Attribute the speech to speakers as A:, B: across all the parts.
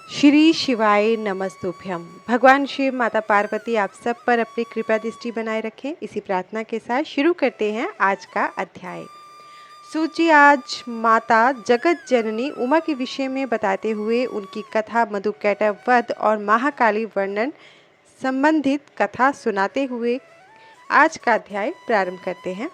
A: श्री शिवाय नमस्तुभ्यम। भगवान शिव, माता पार्वती आप सब पर अपनी कृपा दृष्टि बनाए रखें। इसी प्रार्थना के साथ शुरू करते हैं आज का अध्याय। सूत जी आज माता जगत जननी उमा के विषय में बताते हुए उनकी कथा मधुकैटभ वध और महाकाली वर्णन संबंधित कथा सुनाते हुए आज का अध्याय प्रारंभ करते हैं।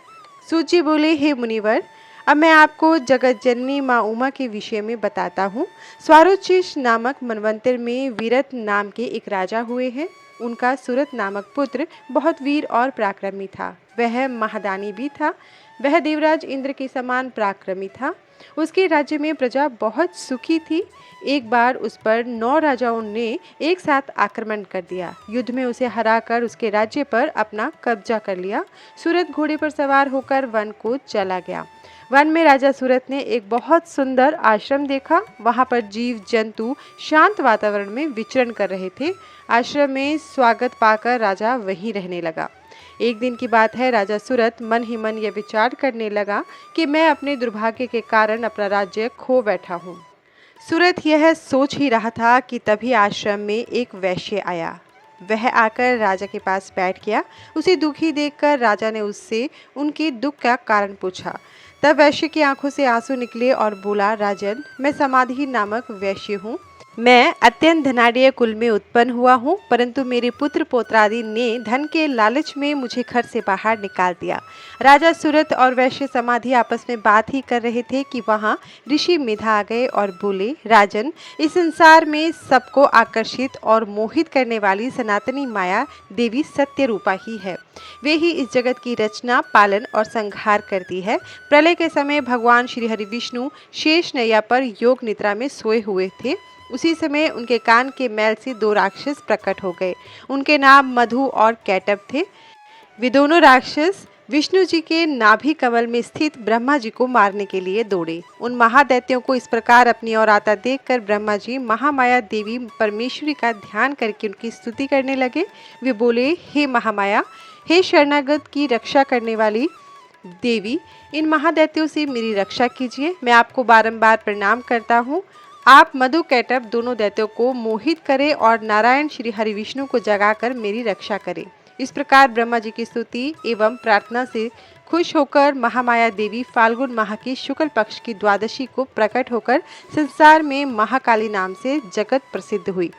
A: सूत जी बोले, हे मुनिवर, अब मैं आपको जगत जननी माँ उमा के विषय में बताता हूँ। स्वारोचिष नामक मनवंतर में वीरत नाम के एक राजा हुए हैं। उनका सूरत नामक पुत्र बहुत वीर और पराक्रमी था। वह महादानी भी था। वह देवराज इंद्र के समान पराक्रमी था। उसके राज्य में प्रजा बहुत सुखी थी। एक बार उस पर 9 राजाओं ने एक साथ आक्रमण कर दिया। युद्ध में उसे हराकर उसके राज्य पर अपना कब्जा कर लिया। सूरत घोड़े पर सवार होकर वन को चला गया। वन में राजा सूरत ने एक बहुत सुंदर आश्रम देखा। वहां पर जीव जंतु शांत वातावरण में विचरण कर रहे थे। आश्रम में स्वागत पाकर राजा वहीं रहने लगा। एक दिन की बात है, राजा सूरत मन ही मन यह विचार करने लगा कि मैं अपने दुर्भाग्य के कारण अपना राज्य खो बैठा हूँ। सूरत यह सोच ही रहा था कि तभी आश्रम में एक वैश्य आया। वह आकर राजा के पास बैठ गया। उसे दुखी देखकर राजा ने उससे उनके दुख का कारण पूछा। तब वैश्य की आंखों से आंसू निकले और बोला, राजन, मैं समाधि नामक वैश्य हूँ। मैं अत्यंत धनाढ़ कुल में उत्पन्न हुआ हूँ, परंतु मेरे पुत्र पौत्रादि ने धन के लालच में मुझे घर से बाहर निकाल दिया। राजा सूरत और वैश्य समाधि आपस में बात ही कर रहे थे कि वहाँ ऋषि मेधा आ गए और बोले, राजन, इस संसार में सबको आकर्षित और मोहित करने वाली सनातनी माया देवी सत्य रूपा ही है। वे ही इस जगत की रचना, पालन और संहार करती है। प्रलय के समय भगवान श्री हरि विष्णु शेष नैया पर योग निद्रा में सोए हुए थे। उसी समय उनके कान के मैल से 2 राक्षस प्रकट हो गए। उनके नाम मधु और कैटभ थे। वे दोनों राक्षस विष्णु जी के नाभि कमल में स्थित ब्रह्मा जी को मारने के लिए दौड़े। उन महादैत्यों को इस प्रकार अपनी ओर आता देखकर ब्रह्मा जी महामाया देवी परमेश्वरी का ध्यान करके उनकी स्तुति करने लगे। वे बोले, हे महामाया, हे शरणागत की रक्षा करने वाली देवी, इन महादैत्यों से मेरी रक्षा कीजिए। मैं आपको बारंबार प्रणाम करता हूँ। आप मधु कैटभ दोनों दैत्यों को मोहित करें और नारायण श्री हरि विष्णु को जगाकर मेरी रक्षा करें। इस प्रकार ब्रह्मा जी की स्तुति एवं प्रार्थना से खुश होकर महामाया देवी फाल्गुन माह की शुक्ल पक्ष की द्वादशी को प्रकट होकर संसार में महाकाली नाम से जगत प्रसिद्ध हुई।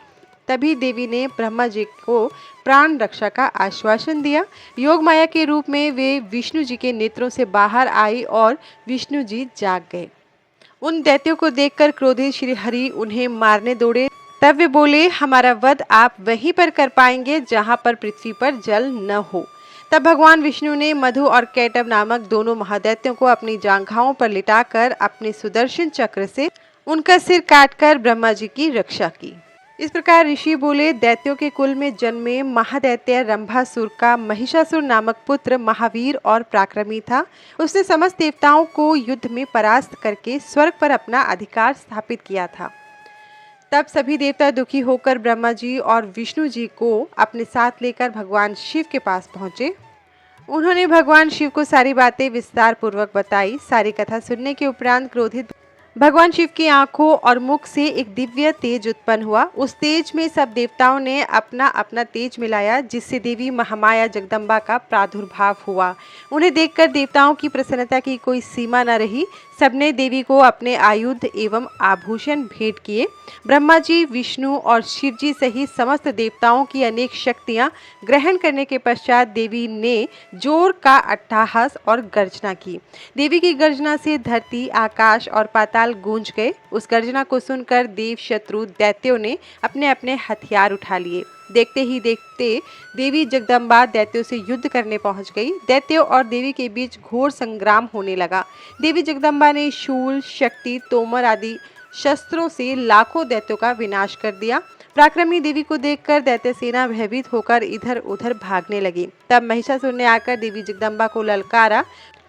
A: तभी देवी ने ब्रह्मा जी को प्राण रक्षा का आश्वासन दिया। योग माया के रूप में वे विष्णु जी के नेत्रों से बाहर आई और विष्णु जी जाग गए। उन दैत्यों को देखकर क्रोधित श्री हरि उन्हें मारने दौड़े। तब वे बोले, हमारा वध आप वहीं पर कर पाएंगे जहां पर पृथ्वी पर जल न हो। तब भगवान विष्णु ने मधु और कैटभ नामक दोनों महादैत्यों को अपनी जांघाओं पर लिटाकर अपने सुदर्शन चक्र से उनका सिर काटकर ब्रह्मा जी की रक्षा की। इस प्रकार ऋषि बोले, दैत्यों के कुल में जन्मे महादैत्य रंभासुर का महिषासुर नामक पुत्र महावीर और पराक्रमी था। उसने समस्त देवताओं को युद्ध में परास्त करके स्वर्ग पर अपना अधिकार स्थापित किया था। तब सभी देवता दुखी होकर ब्रह्मा जी और विष्णु जी को अपने साथ लेकर भगवान शिव के पास पहुंचे। उन्होंने भगवान शिव को सारी बातें विस्तार पूर्वक बताई। सारी कथा सुनने के उपरांत क्रोधित भगवान शिव की आंखों और मुख से एक दिव्य तेज उत्पन्न हुआ। उस तेज में सब देवताओं ने अपना अपना तेज मिलाया, जिससे देवी महामाया जगदम्बा का प्रादुर्भाव हुआ। उन्हें देखकर देवताओं की प्रसन्नता की कोई सीमा न रही। सबने देवी को अपने आयुध एवं आभूषण भेंट किए। ब्रह्मा जी, विष्णु और शिव जी सहित समस्त देवताओं की अनेक शक्तियां ग्रहण करने के पश्चात देवी ने जोर का अट्टहास और गर्जना की। देवी की गर्जना से धरती, आकाश और पाताल गूंज गए। उस गर्जना को सुनकर देव शत्रु दैत्यों ने अपने अपने हथियार उठा लिए। देखते ही देखते देवी जगदम्बा दैत्यों से युद्ध करने पहुंच गई। दैत्यों और देवी के बीच घोर संग्राम होने लगा। देवी जगदम्बा ने शूल, शक्ति, तोमर आदि शस्त्रों से लाखों दैत्यों का विनाश कर दिया। पराक्रमी देवी को देखकर दैत्य सेना भयभीत होकर इधर उधर भागने लगी। तब महिषासुर ने आकर देवी जगदम्बा को ललकारा।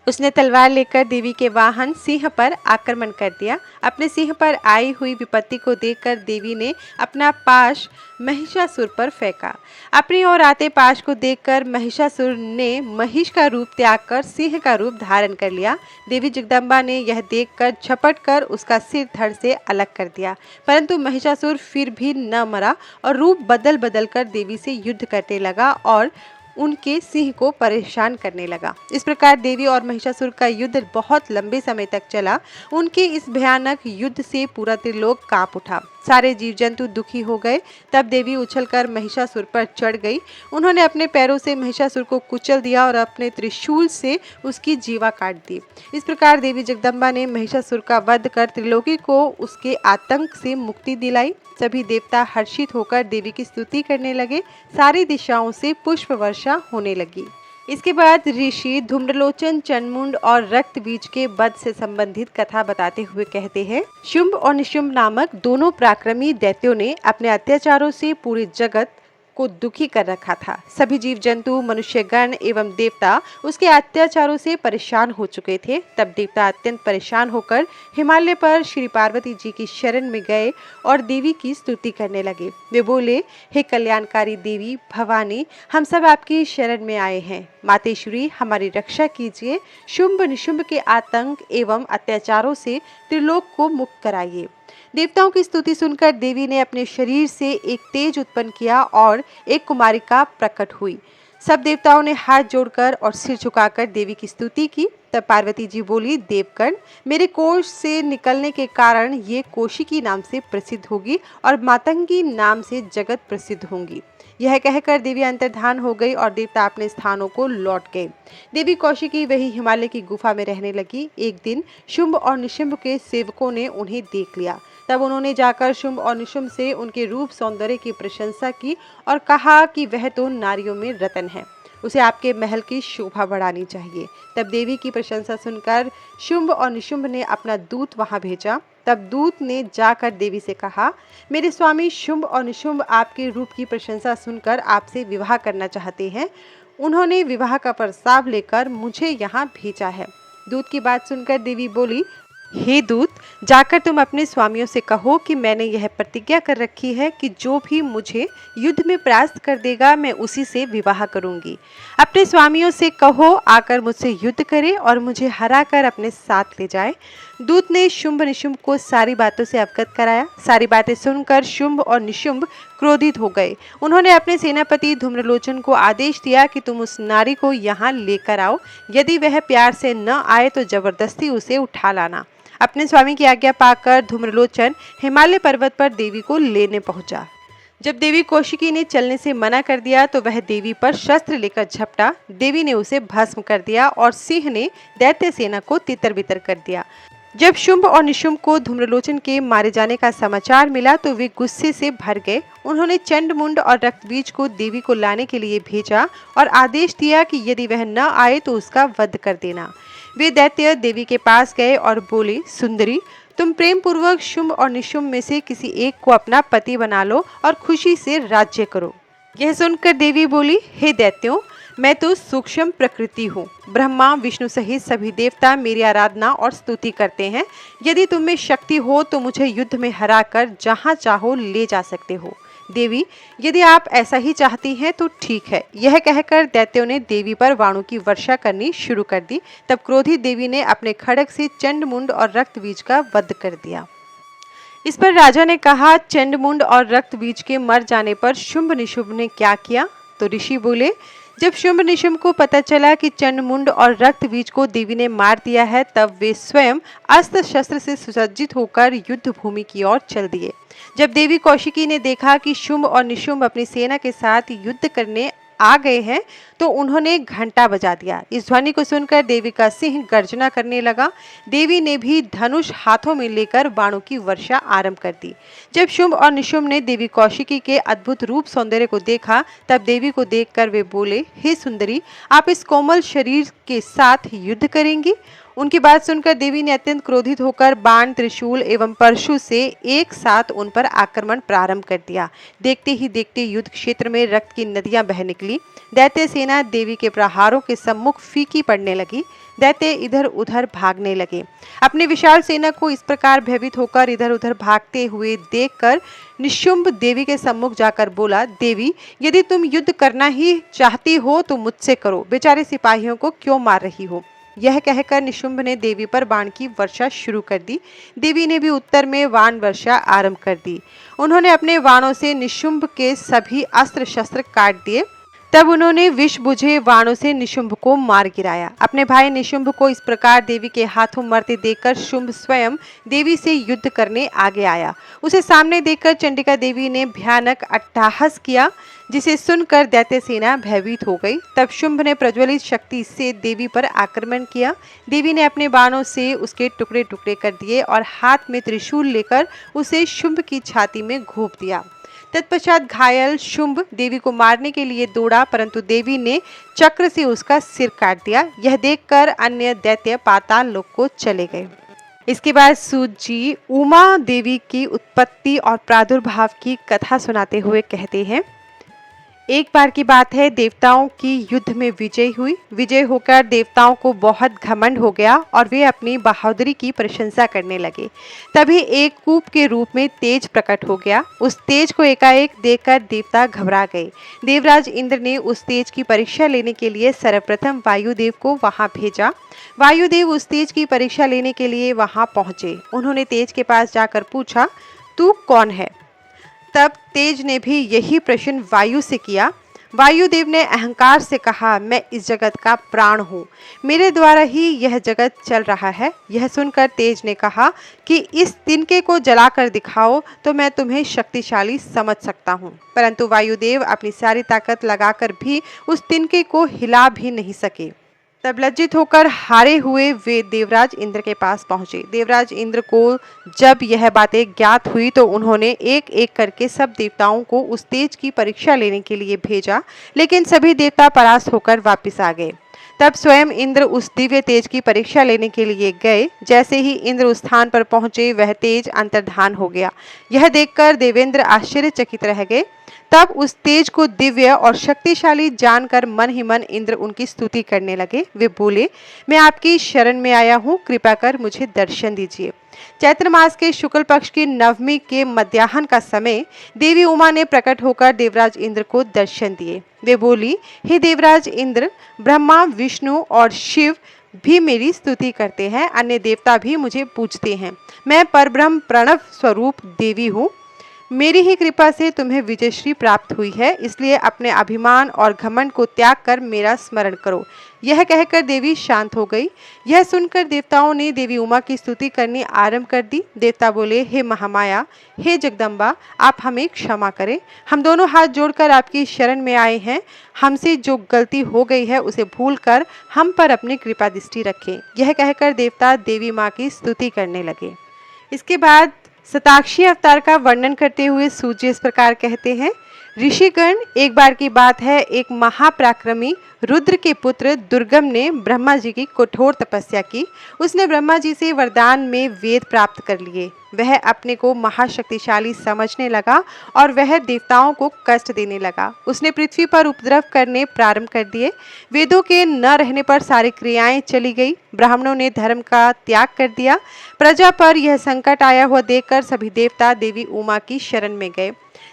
A: उसने तलवार लेकर देवी के वाहन सिंह पर आक्रमण कर दिया। अपने सिंह पर आई हुई विपत्ति को देखकर देवी ने अपना पाश महिषासुर पर फेंका। अपनी ओर आते पाश को देखकर महिषासुर ने महिष का रूप त्याग कर सिंह का रूप धारण कर लिया। देवी जगदम्बा ने यह देखकर झपट कर उसका सिर धड़ से अलग कर दिया, परंतु महिषासुर फिर भी न मरा और रूप बदल बदल कर देवी से युद्ध करने लगा और उनके सिंह को परेशान करने लगा। इस प्रकार देवी और महिषासुर का युद्ध बहुत लंबे समय तक चला। उनके इस भयानक युद्ध से पूरा त्रिलोक कांप उठा। सारे जीव जंतु दुखी हो गए। तब देवी उछलकर महिषासुर पर चढ़ गई। उन्होंने अपने पैरों से महिषासुर को कुचल दिया और अपने त्रिशूल से उसकी जीवा काट दी। इस प्रकार देवी जगदम्बा ने महिषासुर का वध कर त्रिलोकी को उसके आतंक से मुक्ति दिलाई। सभी देवता हर्षित होकर देवी की स्तुति करने लगे। सारी दिशाओं से पुष्प वर्षा होने लगी। इसके बाद ऋषि धूम्रलोचन चंडमुंड और रक्त बीज के वध से संबंधित कथा बताते हुए कहते हैं, शुंभ और निशुंभ नामक दोनों पराक्रमी दैत्यों ने अपने अत्याचारों से पूरे जगत को दुखी कर रखा था। सभी जीव जंतु, मनुष्यगण एवं देवता उसके अत्याचारों से परेशान हो चुके थे। तब देवता अत्यंत परेशान होकर हिमालय पर श्री पार्वती जी की शरण में गए और देवी की स्तुति करने लगे। वे बोले, हे कल्याणकारी देवी भवानी, हम सब आपकी शरण में आए हैं। मातेश्वरी, हमारी रक्षा कीजिए। शुंभ निशुंभ के आतंक एवं अत्याचारों से त्रिलोक को मुक्त कराइए। देवताओं की स्तुति सुनकर देवी ने अपने शरीर से एक तेज उत्पन्न किया और एक कुमारिका प्रकट हुई। सब देवताओं ने हाथ जोड़कर और सिर झुकाकर देवी की स्तुति की। तब पार्वती जी बोली, देवगण, मेरे कोष से निकलने के कारण ये कौशिकी नाम से प्रसिद्ध होगी और मातंगी नाम से जगत प्रसिद्ध होंगी। यह कहकर देवी अंतर्धान हो गई और देवता अपने स्थानों को लौट गए। देवी कौशिकी वही हिमालय की गुफा में रहने लगी। एक दिन शुंभ और निशुंभ के सेवकों ने उन्हें देख लिया। तब उन्होंने जाकर शुंभ और निशुंभ से उनके रूप सौंदर्य की प्रशंसा की और कहा कि वह तो नारियों में रतन है, उसे आपके महल की शोभा बढ़ानी चाहिए। तब देवी की प्रशंसा सुनकर शुंभ और निशुंभ ने अपना दूत वहां भेजा। तब दूत ने जाकर देवी से कहा, मेरे स्वामी शुंभ और निशुंभ आपके रूप की प्रशंसा सुनकर आपसे विवाह करना चाहते हैं। उन्होंने विवाह का प्रस्ताव लेकर मुझे यहाँ भेजा है। दूत की बात सुनकर देवी बोली, हे दूत, जाकर तुम अपने स्वामियों से कहो कि मैंने यह प्रतिज्ञा कर रखी है कि जो भी मुझे युद्ध में परास्त कर देगा मैं उसी से विवाह करूंगी। अपने स्वामियों से कहो आकर मुझसे युद्ध करे और मुझे हराकर अपने साथ ले जाए। दूत ने शुंभ निशुंभ को सारी बातों से अवगत कराया। सारी बातें सुनकर शुंभ और निशुंभ क्रोधित हो गए। उन्होंने अपने सेनापति धूम्रलोचन को आदेश दिया कि तुम उस नारी को यहाँ लेकर आओ। यदि वह प्यार से न आए तो जबरदस्ती उसे उठा लाना। अपने स्वामी की आज्ञा पाकर धूम्रलोचन हिमालय पर्वत पर देवी को लेने पहुंचा। जब देवी कौशिकी ने चलने से मना कर दिया तो वह देवी पर शस्त्र लेकर झपटा। देवी ने उसे भस्म कर दिया और सिंह ने दैत्य सेना को तितर बितर कर दिया। जब शुंभ और निशुंभ को धूम्रलोचन के मारे जाने का समाचार मिला तो वे गुस्से से भर गए। उन्होंने चंडमुंड और रक्तबीज को देवी को लाने के लिए भेजा और आदेश दिया कि यदि वह न आए तो उसका वध कर देना। वे दैत्य देवी के पास गए और बोले, सुंदरी, तुम प्रेम पूर्वक शुंभ और निशुंभ में से किसी एक को अपना पति बना लो और खुशी से राज्य करो। यह सुनकर देवी बोली, हे दैत्यों, मैं तो सूक्ष्म प्रकृति हूँ। ब्रह्मा विष्णु सहित सभी देवता मेरी आराधना और स्तुति करते हैं। यदि तुम में शक्ति हो तो मुझे युद्ध में हराकर जहाँ चाहो ले जा सकते हो। देवी, यदि आप ऐसा ही चाहती हैं तो ठीक है। यह कहकर दैत्यों ने देवी पर वाणों की वर्षा करनी शुरू कर दी। तब क्रोधित देवी ने अपने खड्ग से चंडमुंड और रक्तबीज का वध कर दिया। इस पर राजा ने कहा, चंडमुंड और रक्तबीज के मर जाने पर शुंभ निशुंभ ने क्या किया? तो ऋषि बोले, जब शुंभ निशुंभ को पता चला कि चंडमुंड और रक्तबीज को देवी ने मार दिया है तब वे स्वयं अस्त्र शस्त्र से सुसज्जित होकर युद्ध भूमि की ओर चल दिए। जब देवी कौशिकी ने देखा कि शुंभ और निशुंभ अपनी सेना के साथ युद्ध करने आ गए हैं तो उन्होंने घंटा बजा दिया। इस ध्वनि को सुनकर देवी का सिंह गर्जना करने लगा। देवी ने भी धनुष हाथों में लेकर बाणों की वर्षा आरंभ कर दी। जब शुंभ और निशुंभ ने देवी कौशिकी के अद्भुत रूप सौंदर्य को देखा तब देवी को देखकर वे बोले, हे सुंदरी, आप इस कोमल शरीर के साथ युद्ध करेंगी? उनकी बात सुनकर देवी ने अत्यंत क्रोधित होकर बाण, त्रिशूल एवं परशु से एक साथ उन पर आक्रमण प्रारंभ कर दिया। देखते ही देखते युद्ध क्षेत्र में रक्त की नदियां बह निकली। दैत्य सेना देवी के प्रहारों के सम्मुख फीकी पड़ने लगी। दैत्य इधर उधर भागने लगे। अपनी विशाल सेना को इस प्रकार भयभीत होकर इधर उधर भागते हुए देखकर निशुंभ देवी के सम्मुख जाकर बोला, देवी, यदि तुम युद्ध करना ही चाहती हो तो मुझसे करो, बेचारे सिपाहियों को क्यों मार रही हो। यह कहकर निशुंभ ने देवी पर बाण की वर्षा शुरू कर दी। देवी ने भी उत्तर में बाण वर्षा आरंभ कर दी। उन्होंने अपने बाणों से निशुंभ के सभी अस्त्र शस्त्र काट दिए। तब उन्होंने विष बुझे बाणों से निशुंभ को मार गिराया। अपने भाई निशुंभ को इस प्रकार देवी के हाथों मरते देखकर शुंभ स्वयं देवी से युद्ध करने आगे आया। उसे सामने देखकर चंडिका देवी ने भयानक अट्टहास किया, जिसे सुनकर दैत्य सेना भयभीत हो गई। तब शुंभ ने प्रज्वलित शक्ति से देवी पर आक्रमण किया। देवी ने अपने बाणों से उसके टुकड़े टुकड़े कर दिए और हाथ में त्रिशूल लेकर उसे शुंभ की छाती में घोंप दिया। तत्पश्चात घायल शुंभ देवी को मारने के लिए दौड़ा, परंतु देवी ने चक्र से उसका सिर काट दिया। यह देखकर अन्य दैत्य पाताल लोक को चले गए। इसके बाद सूत जी उमा देवी की उत्पत्ति और प्रादुर्भाव की कथा सुनाते हुए कहते हैं, एक बार की बात है, देवताओं की युद्ध में विजय हुई। विजय होकर देवताओं को बहुत घमंड हो गया और वे अपनी बहादुरी की प्रशंसा करने लगे। तभी एक कूप के रूप में तेज प्रकट हो गया। उस तेज को एकाएक देखकर देवता घबरा गए। देवराज इंद्र ने उस तेज की परीक्षा लेने के लिए सर्वप्रथम वायुदेव को वहां भेजा। वायुदेव उस तेज की परीक्षा लेने के लिए वहां पहुंचे। उन्होंने तेज के पास जाकर पूछा, तू कौन है? तब तेज ने भी यही प्रश्न वायु से किया। वायुदेव ने अहंकार से कहा, मैं इस जगत का प्राण हूँ, मेरे द्वारा ही यह जगत चल रहा है। यह सुनकर तेज ने कहा कि इस तिनके को जलाकर दिखाओ तो मैं तुम्हें शक्तिशाली समझ सकता हूँ। परंतु वायुदेव अपनी सारी ताकत लगाकर भी उस तिनके को हिला भी नहीं सके। तब लज्जित होकर हारे हुए वे देवराज इंद्र के पास पहुंचे। देवराज इंद्र को जब यह बातें ज्ञात हुई तो उन्होंने एक एक करके सब देवताओं को उस तेज की परीक्षा लेने के लिए भेजा, लेकिन सभी देवता परास्त होकर वापस आ गए। तब स्वयं इंद्र उस दिव्य तेज की परीक्षा लेने के लिए गए। जैसे ही इंद्र उस स्थान पर पहुंचे, वह तेज अंतर्धान हो गया। यह देखकर देवेंद्र आश्चर्यचकित रह गए। तब उस तेज को दिव्य और शक्तिशाली जानकर मन ही मन इंद्र उनकी स्तुति करने लगे। वे बोले, मैं आपकी शरण में आया हूँ, कृपा कर मुझे दर्शन दीजिए। चैत्र मास के शुक्ल पक्ष की नवमी के मध्याह्न का समय देवी उमा ने प्रकट होकर देवराज इंद्र को दर्शन दिए। वे बोली, हे देवराज इंद्र, ब्रह्मा, विष्णु और शिव भी मेरी स्तुति करते हैं, अन्य देवता भी मुझे पूजते हैं। मैं परब्रह्म प्रणव स्वरूप देवी हूँ। मेरी ही कृपा से तुम्हें विजयश्री प्राप्त हुई है, इसलिए अपने अभिमान और घमंड को त्याग कर मेरा स्मरण करो। यह कहकर देवी शांत हो गई। यह सुनकर देवताओं ने देवी उमा की स्तुति करनी आरंभ कर दी। देवता बोले, हे महामाया, हे जगदम्बा, आप हमें क्षमा करें। हम दोनों हाथ जोड़कर आपकी शरण में आए हैं। हमसे जो गलती हो गई है उसे भूलकर हम पर अपनी कृपा दृष्टि रखें। यह कहकर देवता देवी माँ की स्तुति करने लगे। इसके बाद शताक्षी अवतार का वर्णन करते हुए सूर्य इस प्रकार कहते हैं, ऋषिगण, एक बार की बात है, एक महापराक्रमी रुद्र के पुत्र दुर्गम ने ब्रह्मा जी की कठोर तपस्या की। उसने ब्रह्मा जी से वरदान में वेद प्राप्त कर लिए। वह अपने को महाशक्तिशाली समझने लगा और वह देवताओं को कष्ट देने लगा। उसने पृथ्वी पर उपद्रव करने प्रारंभ कर दिए। वेदों के न रहने पर सारी क्रियाएं चली गई। ब्राह्मणों ने धर्म का त्याग कर दिया। प्रजा पर यह संकट आया हुआ देखकर सभी देवता देवी उमा की शरण में गए।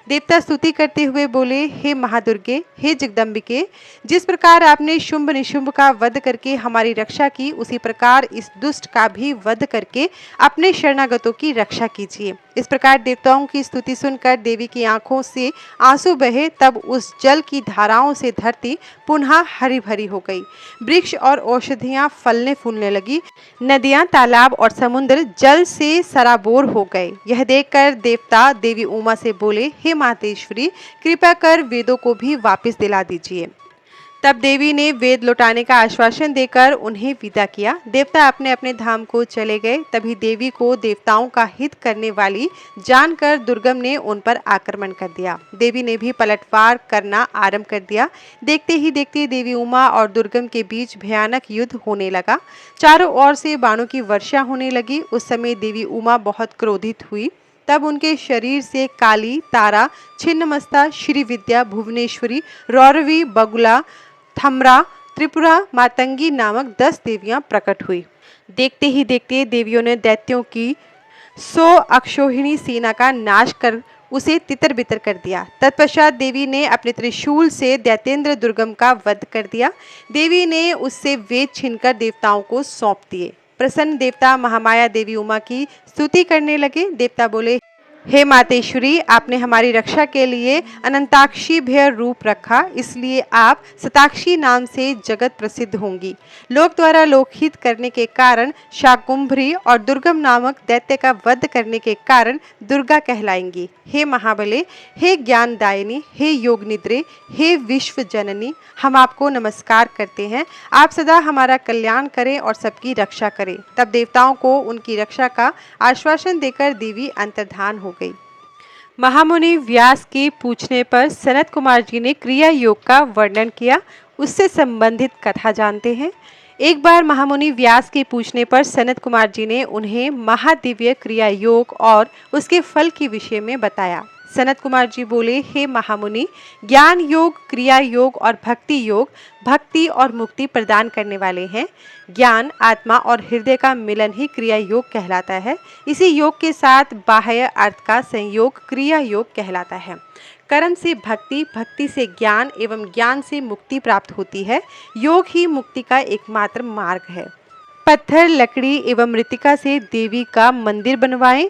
A: देवता स्तुति करते हुए बोले, हे महादुर्गे, हे जगदम्बिके, जिस प्रकार आपने शुंभ निशुंभ का वध करके हमारी रक्षा की, उसी प्रकार इस दुष्ट का भी वध करके अपने शरणागतों की रक्षा कीजिए। इस प्रकार देवताओं की स्तुति सुनकर देवी की आंखों से आंसू बहे। तब उस जल की धाराओं से धरती पुनः हरी भरी हो गई। वृक्ष और औषधियां फलने फूलने लगी। नदियां, तालाब और समुद्र जल से सराबोर हो गए। यह देखकर देवता देवी उमा से बोले, हे मातेश्वरी, कृपा कर वेदों को भी वापस दिला दीजिए। तब देवी ने वेद लौटाने का आश्वासन देकर उन्हें विदा किया। देवता अपने अपने धाम को चले गए। तभी देवी को देवताओं का हित करने वाली जानकर दुर्गम ने उन पर आक्रमण कर दिया। देवी ने भी पलटवार करना आरंभ कर दिया। देखते ही देखते देवी उमा और दुर्गम के बीच भयानक युद्ध होने लगा। चारों ओर से बाणों की वर्षा होने लगी। उस समय देवी उमा बहुत क्रोधित हुई। तब उनके शरीर से काली, तारा, छिन्नमस्ता, श्रीविद्या, भुवनेश्वरी, रौरवी, बगुला, थमरा, त्रिपुरा, मातंगी नामक 10 देवियां प्रकट हुई। देखते ही देखते देवियों ने दैत्यों की 100 अक्षौहिणी सेना का नाश कर उसे तितर बितर कर दिया। तत्पश्चात देवी ने अपने त्रिशूल से दैत्येंद्र दुर्गम का वध कर दिया। देवी ने उससे वेद छीनकर देवताओं को सौंप दिए। प्रसन्न देवता महामाया देवी उमा की स्तुति करने लगे। देवता बोले, हे मातेश्वरी, आपने हमारी रक्षा के लिए अनंताक्षी भय रूप रखा, इसलिए आप शताक्षी नाम से जगत प्रसिद्ध होंगी। लोक द्वारा लोकहित करने के कारण शाकुंभरी और दुर्गम नामक दैत्य का वध करने के कारण दुर्गा कहलाएंगी। हे महाबले, हे ज्ञानदायिनी, हे योग निद्रे, हे विश्व जननी, हम आपको नमस्कार करते हैं। आप सदा हमारा कल्याण करें और सबकी रक्षा करें। तब देवताओं को उनकी रक्षा का आश्वासन देकर देवी अंतर्धान हो गई। महामुनि व्यास के पूछने पर सनत कुमार जी ने क्रिया योग का वर्णन किया। उससे संबंधित कथा जानते हैं। एक बार महामुनि व्यास के पूछने पर सनत कुमार जी ने उन्हें महादिव्य क्रिया योग और उसके फल के विषय में बताया। सनत कुमार जी बोले, हे महामुनि, ज्ञान योग, क्रिया योग और भक्ति योग भक्ति और मुक्ति प्रदान करने वाले हैं। ज्ञान, आत्मा और हृदय का मिलन ही क्रिया योग कहलाता है। इसी योग के साथ बाह्य अर्थ का संयोग क्रिया योग कहलाता है। कर्म से भक्ति, भक्ति से ज्ञान एवं ज्ञान से मुक्ति प्राप्त होती है। योग ही मुक्ति का एकमात्र मार्ग है। पत्थर, लकड़ी एवं मृतिका से देवी का मंदिर बनवाएं।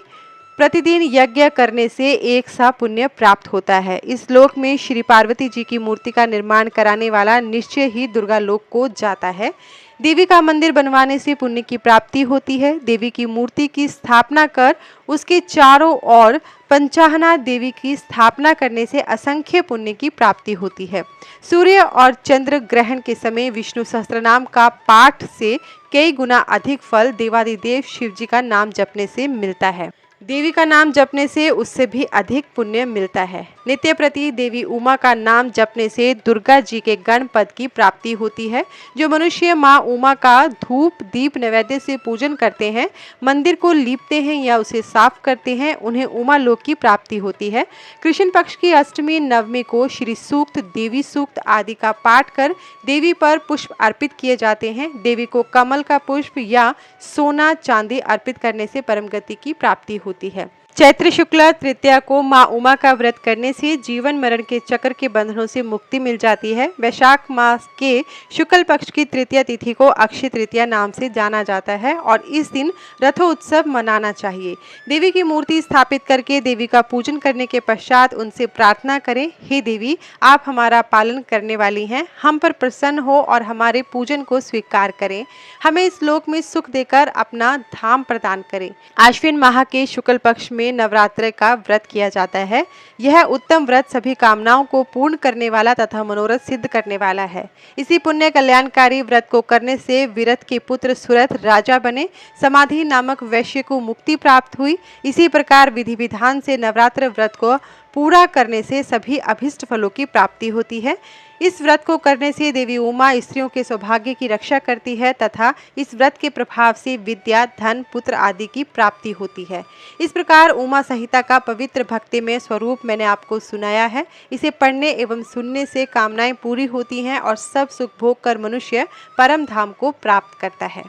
A: प्रतिदिन यज्ञ करने से 1 सा पुण्य प्राप्त होता है। इस लोक में श्री पार्वती जी की मूर्ति का निर्माण कराने वाला निश्चय ही दुर्गा लोक को जाता है। देवी का मंदिर बनवाने से पुण्य की प्राप्ति होती है। देवी की मूर्ति की स्थापना कर उसके चारों ओर पंचाहना देवी की स्थापना करने से असंख्य पुण्य की प्राप्ति होती है। सूर्य और चंद्र ग्रहण के समय विष्णु सहस्त्रनाम का पाठ से कई गुना अधिक फल देवादिदेव शिव जी का नाम जपने से मिलता है। देवी का नाम जपने से उससे भी अधिक पुण्य मिलता है। नित्य प्रति देवी उमा का नाम जपने से दुर्गा जी के गण पद की प्राप्ति होती है। जो मनुष्य माँ उमा का धूप दीप नैवेद्य से पूजन करते हैं, मंदिर को लीपते हैं या उसे साफ करते हैं, उन्हें उमा लोक की प्राप्ति होती है। कृष्ण पक्ष की अष्टमी नवमी को श्री सूक्त, देवी सूक्त आदि का पाठ कर देवी पर पुष्प अर्पित किए जाते हैं। देवी को कमल का पुष्प या सोना चांदी अर्पित करने से परम गति की प्राप्ति होती है। चैत्र शुक्ला तृतीया को माँ उमा का व्रत करने से जीवन मरण के चक्र के बंधनों से मुक्ति मिल जाती है। वैशाख मास के शुक्ल पक्ष की तृतीया तिथि को अक्षय तृतीया नाम से जाना जाता है और इस दिन रथोत्सव मनाना चाहिए। देवी की मूर्ति स्थापित करके देवी का पूजन करने के पश्चात उनसे प्रार्थना करें, हे देवी, आप हमारा पालन करने वाली हैं, हम पर प्रसन्न हो और हमारे पूजन को स्वीकार करें। हमें इस लोक में सुख देकर अपना धाम प्रदान करें। आश्विन माह के शुक्ल पक्ष में नवरात्र का व्रत किया जाता है। यह उत्तम व्रत सभी कामनाओं को पूर्ण करने वाला तथा मनोरथ सिद्ध करने वाला है। इसी पुण्य कल्याणकारी व्रत को करने से विरत के पुत्र सुरथ राजा बने। समाधि नामक वैश्य को मुक्ति प्राप्त हुई। इसी प्रकार विधि विधान से नवरात्र व्रत को पूरा करने से सभी अभिष्ट फलों की प्राप्ति होती है। इस व्रत को करने से देवी उमा स्त्रियों के सौभाग्य की रक्षा करती है तथा इस व्रत के प्रभाव से विद्या, धन, पुत्र आदि की प्राप्ति होती है। इस प्रकार उमा संहिता का पवित्र भक्तिमय स्वरूप मैंने आपको सुनाया है। इसे पढ़ने एवं सुनने से कामनाएं पूरी होती हैं और सब सुख भोग कर मनुष्य परम धाम को प्राप्त करता है।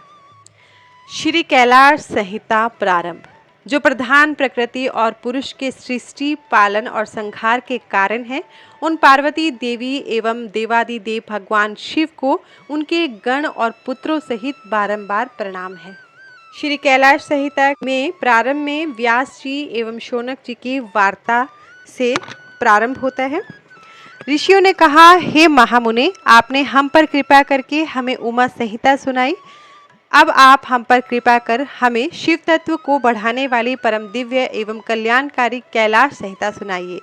A: श्री कैलाश संहिता प्रारंभ। जो प्रधान प्रकृति और पुरुष के सृष्टि, पालन और संहार के कारण है, उन पार्वती देवी एवं देवादिदेव भगवान शिव को उनके गण और पुत्रों सहित बारंबार प्रणाम है। श्री कैलाश संहिता में प्रारंभ में व्यास जी एवं शौनक जी की वार्ता से प्रारंभ होता है। ऋषियों ने कहा, हे महामुने, आपने हम पर कृपा करके हमें उमा संहिता सुनाई। अब आप हम पर कृपा कर हमें शिव तत्व को बढ़ाने वाली परम दिव्य एवं कल्याणकारी कैलाश संहिता सुनाइए।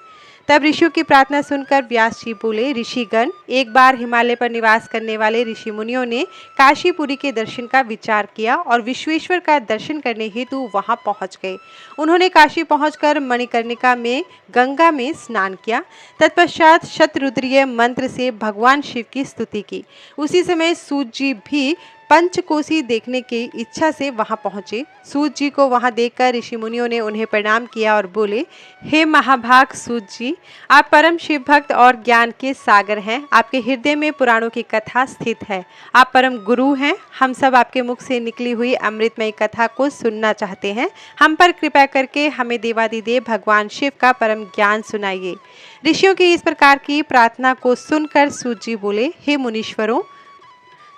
A: तब ऋषियों की प्रार्थना सुनकर व्यास जी बोले, ऋषिगण, एक बार हिमालय पर निवास करने वाले ऋषि मुनियों ने काशीपुरी के दर्शन का विचार किया और विश्वेश्वर का दर्शन करने हेतु वहां पहुंच गए। उन्होंने काशी पहुंचकर मणिकर्णिका में गंगा में स्नान किया। तत्पश्चात शतरुद्रीय मंत्र से भगवान शिव की स्तुति की। उसी समय सूत जी भी पंचकोसी देखने की इच्छा से वहां पहुंचे। सूत जी को वहां देखकर ऋषि मुनियों ने उन्हें प्रणाम किया और बोले, हे महाभाग सूत जी, आप परम शिव भक्त और ज्ञान के सागर हैं। आपके हृदय में पुराणों की कथा स्थित है। आप परम गुरु हैं। हम सब आपके मुख से निकली हुई अमृतमयी कथा को सुनना चाहते हैं। हम पर कृपा करके हमें देवादिदेव भगवान शिव का परम ज्ञान सुनाइए। ऋषियों की इस प्रकार की प्रार्थना को सुनकर सूत जी बोले, हे मुनीश्वरों,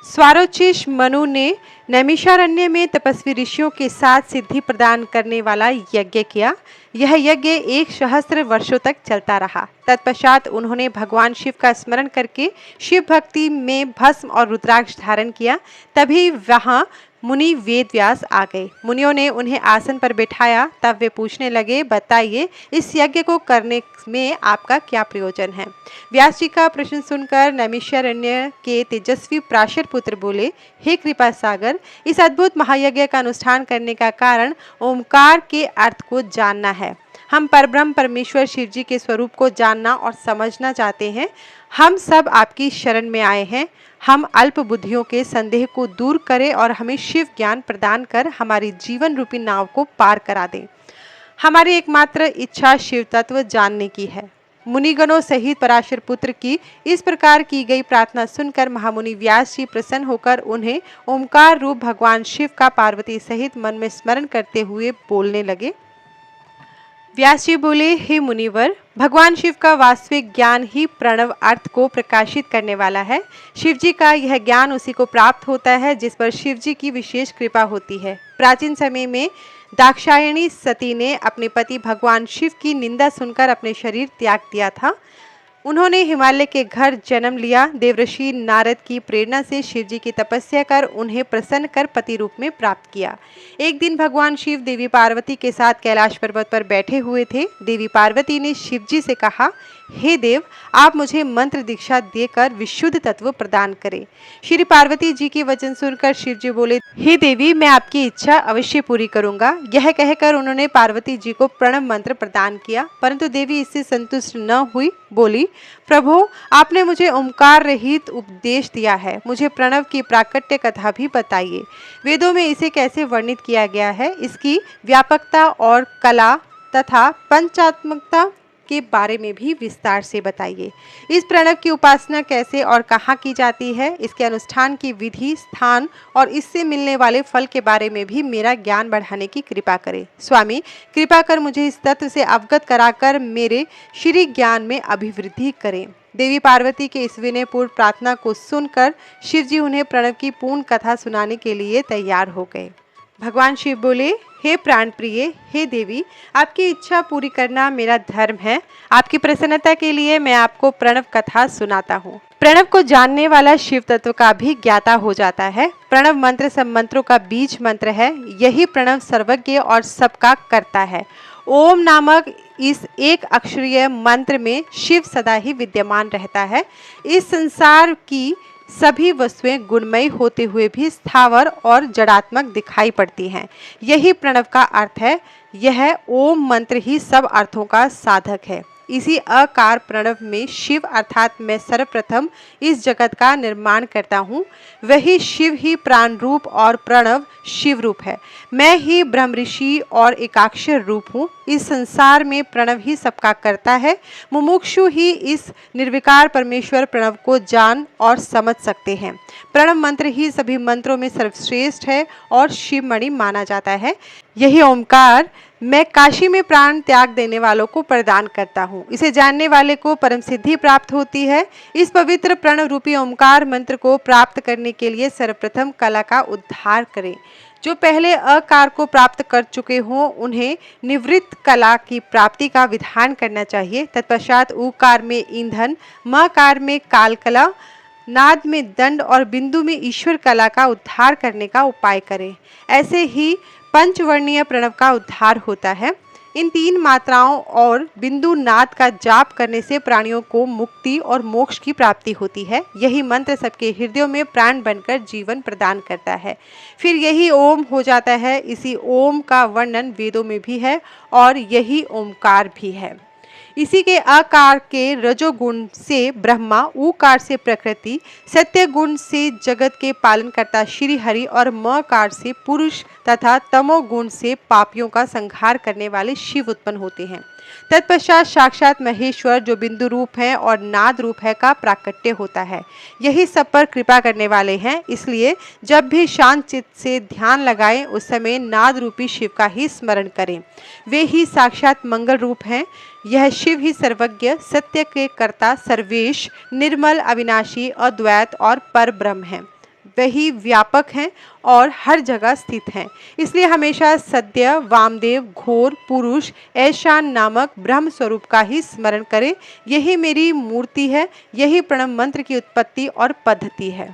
A: स्वारोचिष मनु ने नैमिषारण्य में तपस्वी ऋषियों के साथ सिद्धि प्रदान करने वाला यज्ञ किया। यह यज्ञ 1 सहस्त्र वर्षों तक चलता रहा। तत्पश्चात उन्होंने भगवान शिव का स्मरण करके शिव भक्ति में भस्म और रुद्राक्ष धारण किया। तभी वहां मुनि वेदव्यास आ गए। मुनियों ने उन्हें आसन पर बैठाया। तब वे पूछने लगे, बताइए, इस यज्ञ को करने में आपका क्या प्रयोजन है? व्यास जी का प्रश्न सुनकर नैमिषारण्य के तेजस्वी प्राशर पुत्र बोले, हे कृपा सागर, इस अद्भुत महायज्ञ का अनुष्ठान करने का कारण ओमकार के अर्थ को जानना है। हम परब्रह्म परमेश्वर शिव जी के स्वरूप को जानना और समझना चाहते हैं। हम सब आपकी शरण में आए हैं। हम अल्प बुद्धियों के संदेह को दूर करें और हमें शिव ज्ञान प्रदान कर हमारी जीवन रूपी नाव को पार करा दें। हमारी एकमात्र इच्छा शिव तत्व जानने की है। मुनिगणों सहित पराशर पुत्र की इस प्रकार की गई प्रार्थना सुनकर महामुनि व्यास जी प्रसन्न होकर उन्हें ओमकार रूप भगवान शिव का पार्वती सहित मन में स्मरण करते हुए बोलने लगे। व्यास जी बोले, हे मुनिवर, भगवान शिव का वास्तविक ज्ञान ही प्रणव अर्थ को प्रकाशित करने वाला है। शिव जी का यह ज्ञान उसी को प्राप्त होता है जिस पर शिव जी की विशेष कृपा होती है। प्राचीन समय में दाक्षायणी सती ने अपने पति भगवान शिव की निंदा सुनकर अपने शरीर त्याग दिया था। उन्होंने हिमालय के घर जन्म लिया। देवऋषि नारद की प्रेरणा से शिव जी की तपस्या कर उन्हें प्रसन्न कर पति रूप में प्राप्त किया। एक दिन भगवान शिव देवी पार्वती के साथ कैलाश पर्वत पर बैठे हुए थे। देवी पार्वती ने शिव जी से कहा, हे देव, आप मुझे मंत्र दीक्षा देकर विशुद्ध तत्व प्रदान करें। श्री पार्वती जी के वचन सुनकर शिव जी बोले, हे देवी, मैं आपकी इच्छा अवश्य पूरी करूंगा। यह कहकर उन्होंने पार्वती जी को प्रणव मंत्र प्रदान किया, परंतु देवी इससे संतुष्ट न हुई। बोली, प्रभु, आपने मुझे ओमकार रहित उपदेश दिया है, मुझे प्रणव की प्राकट्य कथा भी बताइए। वेदों में इसे कैसे वर्णित किया गया है, इसकी व्यापकता और कला तथा पंचात्मकता के बारे में भी विस्तार से बताइए। इस प्रणव की उपासना कैसे और कहाँ की जाती है, इसके अनुष्ठान की विधि, स्थान और इससे मिलने वाले फल के बारे में भी मेरा ज्ञान बढ़ाने की कृपा करें। स्वामी, कृपा कर मुझे इस तत्व से अवगत कराकर मेरे श्री ज्ञान में अभिवृद्धि करें। देवी पार्वती के इस विनयपूर्ण प्रार्थना को सुनकर शिव जी उन्हें प्रणव की पूर्ण कथा सुनाने के लिए तैयार हो गए। भगवान शिव बोले, हे प्राण प्रिय, हे देवी, आपकी इच्छा पूरी करना मेरा धर्म है। आपकी प्रसन्नता के लिए मैं आपको प्रणव कथा सुनाता हूँ। प्रणव को जानने वाला शिव तत्व का भी ज्ञाता हो जाता है। प्रणव मंत्र सब मंत्रों का बीज मंत्र है। यही प्रणव सर्वज्ञ और सबका करता है। ओम नामक इस एक अक्षरीय मंत्र में शिव सदा ही विद्यमान रहता है। इस संसार की सभी वस्तुएं गुणमयी होते हुए भी स्थावर और जड़ात्मक दिखाई पड़ती हैं। यही प्रणव का अर्थ है। यह ओम मंत्र ही सब अर्थों का साधक है। इसी अकार प्रणव में शिव अर्थात मैं सर्वप्रथम इस जगत का निर्माण करता हूँ। वही शिव ही प्राण रूप और प्रणव शिव रूप है। मैं ही ब्रह्म ऋषि और एकाक्षर रूप हूँ। इस संसार में प्रणव ही सबका करता है। मुमुक्षु ही इस निर्विकार परमेश्वर प्रणव को जान और समझ सकते हैं। प्रणव मंत्र ही सभी मंत्रों में सर्वश्रेष्ठ है और शिवमणि माना जाता है। यही ओमकार मैं काशी में प्राण त्याग देने वालों को प्रदान करता हूँ। इसे जानने वाले को परम सिद्धि प्राप्त होती है। इस पवित्र प्रणव रूपी ओमकार मंत्र को प्राप्त करने के लिए सर्वप्रथम कला का उद्धार करें। जो पहले अकार को प्राप्त कर चुके हों उन्हें निवृत्त कला की प्राप्ति का विधान करना चाहिए। तत्पश्चात उकार में ईंधन, मकार में काल कला, नाद में दंड और बिंदु में ईश्वर कला का उद्धार करने का उपाय करें। ऐसे ही पंचवर्णीय प्रणव का उद्धार होता है। इन 3 मात्राओं और बिंदु नाद का जाप करने से प्राणियों को मुक्ति और मोक्ष की प्राप्ति होती है। यही मंत्र सबके हृदयों में प्राण बनकर जीवन प्रदान करता है। फिर यही ओम हो जाता है। इसी ओम का वर्णन वेदों में भी है और यही ओमकार भी है। इसी के आकार के रजोगुण से ब्रह्मा, ऊकार से प्रकृति, सत्य गुण से जगत के पालन करता श्री हरि और मकार से पुरुष तथा तमोगुण से पापियों का संहार करने वाले शिव उत्पन्न होते हैं। तत्पश्चात साक्षात महेश्वर जो बिंदु रूप है और नाद रूप है का प्राकट्य होता है। यही सब पर कृपा करने वाले हैं। इसलिए जब भी शांत चित्त से ध्यान लगाएं उस समय नाद रूपी शिव का ही स्मरण करें। वे ही साक्षात मंगल रूप हैं। यह शिव ही सर्वज्ञ, सत्य के कर्ता, सर्वेश, निर्मल, अविनाशी, अद्वैत और पर ब्रह्म है। वही व्यापक हैं और हर जगह स्थित हैं। इसलिए हमेशा सद्य, वामदेव, घोर, पुरुष, ऐशान नामक ब्रह्म स्वरूप का ही स्मरण करें। यही मेरी मूर्ति है। यही प्रणव मंत्र की उत्पत्ति और पद्धति है।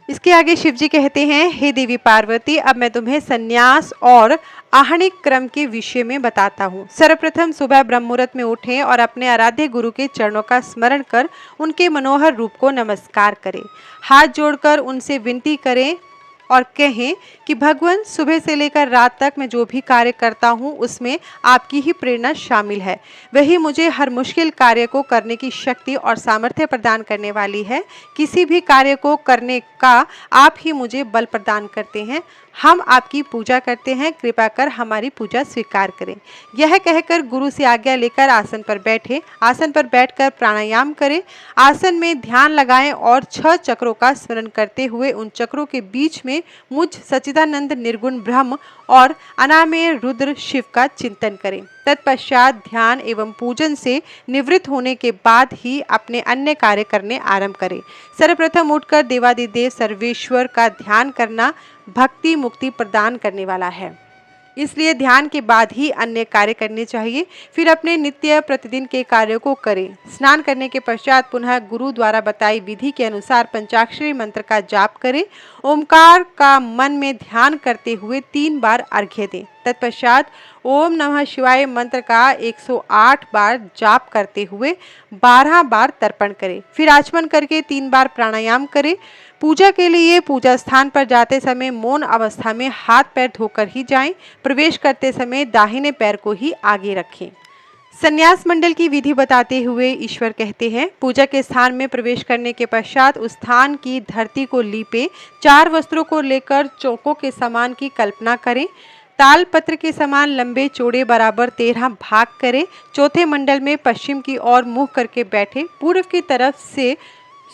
A: इसके आगे शिव जी कहते हैं, हे देवी पार्वती, अब मैं तुम्हें संन्यास और आहनिक क्रम के विषय में बताता हूँ। सर्वप्रथम सुबह ब्रह्म मुहूर्त में उठें और अपने आराध्य गुरु के चरणों का स्मरण कर उनके मनोहर रूप को नमस्कार करें। हाथ जोड़कर उनसे विनती करें और कहें कि भगवान, सुबह से लेकर रात तक मैं जो भी कार्य करता हूँ उसमें आपकी ही प्रेरणा शामिल है। वही मुझे हर मुश्किल कार्य को करने की शक्ति और सामर्थ्य प्रदान करने वाली है। किसी भी कार्य को करने का आप ही मुझे बल प्रदान करते हैं। हम आपकी पूजा करते हैं, कृपा कर हमारी पूजा स्वीकार करें। यह कहकर गुरु से आज्ञा लेकर आसन पर बैठे। आसन पर बैठकर प्राणायाम करें। आसन में ध्यान लगाएं और 6 चक्रों का स्मरण करते हुए उन चक्रों के बीच में मुझ सच्चिदानंद निर्गुण ब्रह्म और अनामय रुद्र शिव का चिंतन करें। तत्पश्चात ध्यान एवं पूजन से निवृत्त होने के बाद ही अपने अन्य कार्य करने आरंभ करें। सर्वप्रथम उठकर देवादिदेव सर्वेश्वर का ध्यान करना भक्ति मुक्ति प्रदान करने वाला है। इसलिए ध्यान के बाद ही अन्य कार्य करने चाहिए। फिर अपने नित्य प्रतिदिन के कार्यों को करें। स्नान करने के पश्चात पुनः गुरु द्वारा बताई विधि के अनुसार पंचाक्षरी मंत्र का जाप करें। ओमकार का मन में ध्यान करते हुए 3 बार अर्घ्य दें। तत्पश्चात ओम नमः शिवाय मंत्र का 108 बार जाप करते हुए 12 बार तर्पण करें। फिर आचमन करके 3 बार प्राणायाम करें। पूजा के लिए पूजा स्थान पर जाते समय मौन अवस्था में हाथ पैर धोकर ही जाएं। प्रवेश करते समय दाहिने पैर को ही आगे रखें। संन्यास मंडल की विधि बताते हुए ईश्वर कहते हैं, पूजा के स्थान में प्रवेश करने के पश्चात उस स्थान की धरती को लीपे। 4 वस्त्रों को लेकर चौकों के समान की कल्पना करें। ताल पत्र के समान लंबे चौड़े बराबर 13 भाग करें। चौथे मंडल में पश्चिम की ओर मुंह करके बैठे। पूर्व की तरफ से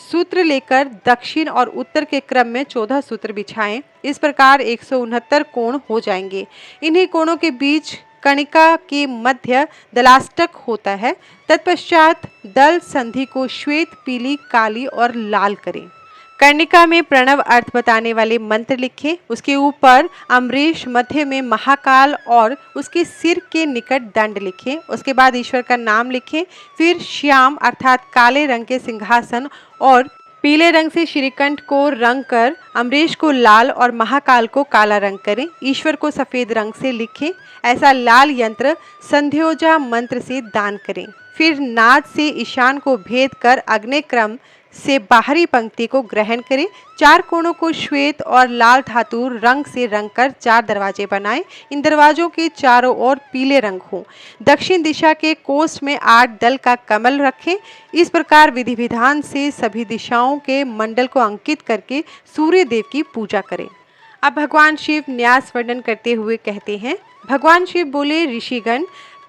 A: सूत्र लेकर दक्षिण और उत्तर के क्रम में 14 सूत्र बिछाएं। इस प्रकार 169 कोण हो जाएंगे। इन्हीं कोणों के बीच कणिका के मध्य दलाष्टक होता है। तत्पश्चात दल संधि को श्वेत, पीली, काली और लाल करें। कर्णिका में प्रणव अर्थ बताने वाले मंत्र लिखें। उसके ऊपर अमरीश, मध्य में महाकाल और उसके सिर के निकट दंड लिखें। उसके बाद ईश्वर का नाम लिखें। फिर श्याम अर्थात काले रंग के सिंहासन और पीले रंग से श्रीकंठ को रंग कर अमरीश को लाल और महाकाल को काला रंग करें। ईश्वर को सफेद रंग से लिखें। ऐसा लाल यंत्र संध्योजा मंत्र से दान करें। फिर नाद से ईशान को भेद कर अग्नि क्रम से बाहरी पंक्ति को ग्रहण करें। 4 कोणों को श्वेत और लाल धातु रंग से रंग कर 4 दरवाजे बनाएं। इन दरवाजों के चारों ओर पीले रंग हो। दक्षिण दिशा के कोष्ठ में 8 दल का कमल रखें। इस प्रकार विधि विधान से सभी दिशाओं के मंडल को अंकित करके सूर्य देव की पूजा करें। अब भगवान शिव न्यास वर्णन करते हुए कहते हैं, भगवान शिव बोले, ऋषिगण,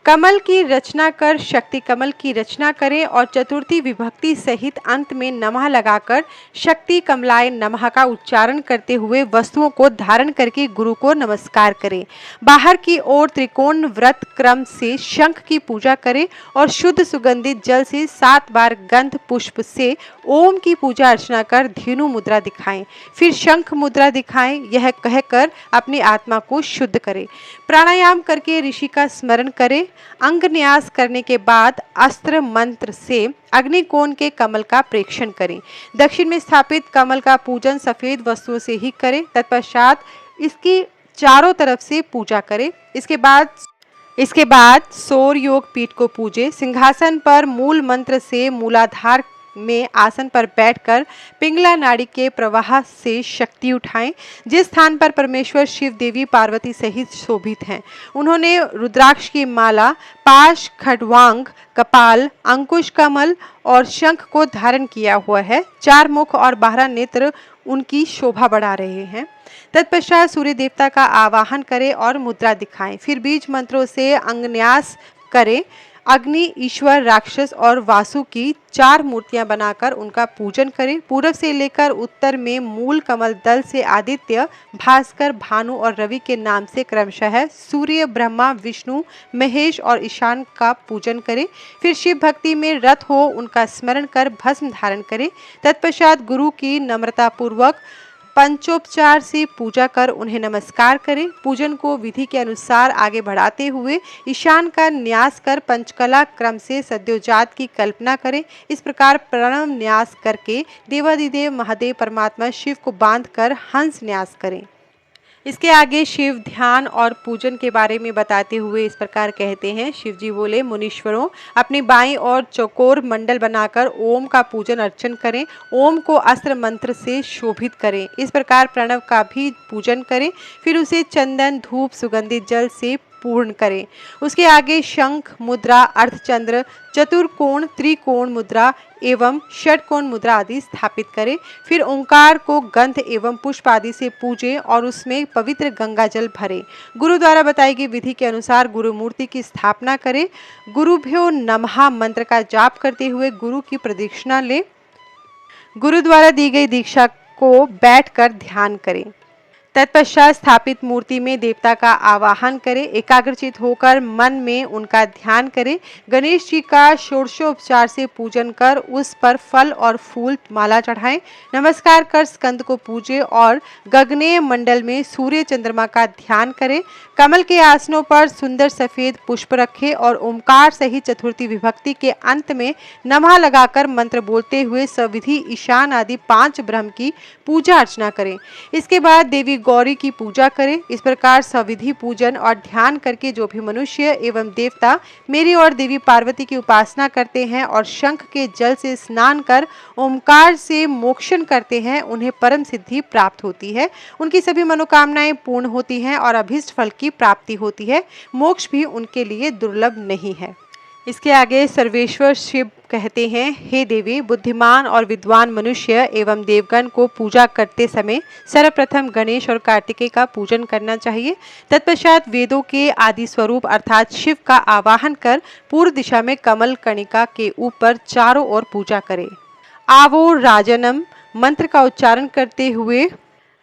A: कमल की रचना कर शक्ति कमल की रचना करें और चतुर्थी विभक्ति सहित अंत में नमः लगाकर शक्ति कमलाय नमः का उच्चारण करते हुए वस्तुओं को धारण करके गुरु को नमस्कार करें। बाहर की ओर त्रिकोण व्रत क्रम से शंख की पूजा करें और शुद्ध सुगंधित जल से 7 बार गंध पुष्प से ओम की पूजा अर्चना कर धेनु मुद्रा दिखाएं। फिर शंख मुद्रा दिखाएं। यह कहकर अपनी आत्मा को शुद्ध करें। प्राणायाम करके ऋषि का स्मरण करें। अंग न्यास करने के बाद अस्त्र मंत्र से अग्निकोण के कमल का प्रेक्षण करें। दक्षिण में स्थापित कमल का पूजन सफेद वस्तुओं से ही करें। तत्पश्चात इसकी चारों तरफ से पूजा करें। इसके बाद इसके बाद सौर योग पीठ को पूजे। सिंहासन पर मूल मंत्र से मूलाधार में आसन पर बैठकर पिंगला नाड़ी के प्रवाह से शक्ति उठाएं। जिस स्थान पर परमेश्वर शिव देवी पार्वती सहित शोभित हैं, उन्होंने रुद्राक्ष की माला, पाश, खड्वांग, कपाल, अंकुश कमल और शंख को धारण किया हुआ है। 4 मुख और 12 नेत्र उनकी शोभा बढ़ा रहे हैं। तत्पश्चात सूर्य देवता का आवाहन करें और मुद्रा दिखाएं। फिर बीज मंत्रों से अंगन्यास करें। अग्नि, ईश्वर, राक्षस और वासु की 4 मूर्तियां बनाकर उनका पूजन करें। पूर्व से लेकर उत्तर में मूल कमल दल से आदित्य, भास्कर, भानु और रवि के नाम से क्रमशः सूर्य, ब्रह्मा, विष्णु, महेश और ईशान का पूजन करें। फिर शिव भक्ति में रत हो उनका स्मरण कर भस्म धारण करें। तत्पश्चात गुरु की नम्रता पूर्वक पंचोपचार से पूजा कर उन्हें नमस्कार करें। पूजन को विधि के अनुसार आगे बढ़ाते हुए ईशान का न्यास कर पंचकला क्रम से सद्योजात की कल्पना करें। इस प्रकार प्रणव न्यास करके देवादिदेव महादेव परमात्मा शिव को बांधकर हंस न्यास करें। इसके आगे शिव ध्यान और पूजन के बारे में बताते हुए इस प्रकार कहते हैं। शिव जी बोले, मुनीश्वरों, अपनी बाईं और चौकोर मंडल बनाकर ओम का पूजन अर्चन करें। ओम को अस्त्र मंत्र से शोभित करें। इस प्रकार प्रणव का भी पूजन करें। फिर उसे चंदन, धूप, सुगंधित जल से पूर्ण करें। उसके आगे शंख मुद्रा, अर्धचंद्र, चतुर्कोण, त्रिकोण मुद्रा एवं षटकोण मुद्रा आदि स्थापित करें। फिर ओंकार को गंध एवं पुष्प आदि से पूजें और उसमें पवित्र गंगा जल भरें। गुरु द्वारा बताई गई विधि के अनुसार गुरु मूर्ति की स्थापना करें। गुरुभ्यो नमः मंत्र का जाप करते हुए गुरु की प्रदक्षिणा लें। गुरु द्वारा दी गई दीक्षा को बैठकर ध्यान करें। तत्पश्चात स्थापित मूर्ति में देवता का आवाहन करें। एकाग्रचित होकर मन में उनका ध्यान करें। गणेश जी का षोडशोपचार से पूजन कर उस पर फल और फूल माला चढ़ाएं। नमस्कार कर स्कंद को पूजें और गगनेय मंडल में सूर्य चंद्रमा का ध्यान करें। कमल के आसनों पर सुंदर सफेद पुष्प रखें और ओमकार सहित चतुर्थी विभक्ति के अंत में नमः लगाकर मंत्र बोलते हुए सविधि ईशान आदि 5 ब्रह्म की पूजा अर्चना करें। इसके बाद देवी गौरी की पूजा करें। इस प्रकार सविधि पूजन और ध्यान करके जो भी मनुष्य एवं देवता मेरी और देवी पार्वती की उपासना करते हैं और शंख के जल से स्नान कर ओमकार से मोक्षण करते हैं, उन्हें परम सिद्धि प्राप्त होती है। उनकी सभी मनोकामनाएं पूर्ण होती हैं और अभीष्ट फल की प्राप्ति होती है। मोक्ष भी उनके लिए दुर्लभ नहीं है। इसके आगे सर्वेश्वर शिव कहते हैं, हे देवी, बुद्धिमान और विद्वान मनुष्य एवं देवगण को पूजा करते समय सर्वप्रथम गणेश और कार्तिकेय का पूजन करना चाहिए। तत्पश्चात वेदों के आदि स्वरूप अर्थात शिव का आवाहन कर पूर्व दिशा में कमल कणिका के ऊपर चारों ओर पूजा करें। आवो राजनम मंत्र का उच्चारण करते हुए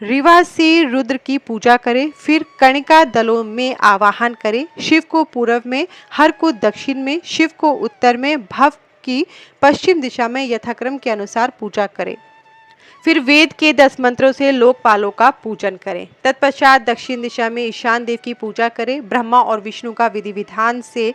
A: रीवा से रुद्र की पूजा करें। फिर कणिका दलों में आवाहन करें। शिव को पूर्व में, हर को दक्षिण में, शिव को उत्तर में, भव की पश्चिम दिशा में यथाक्रम के अनुसार पूजा करें। फिर वेद के 10 मंत्रों से लोकपालों का पूजन करें। तत्पश्चात दक्षिण दिशा में ईशान देव की पूजा करें। ब्रह्मा और विष्णु का विधि विधान से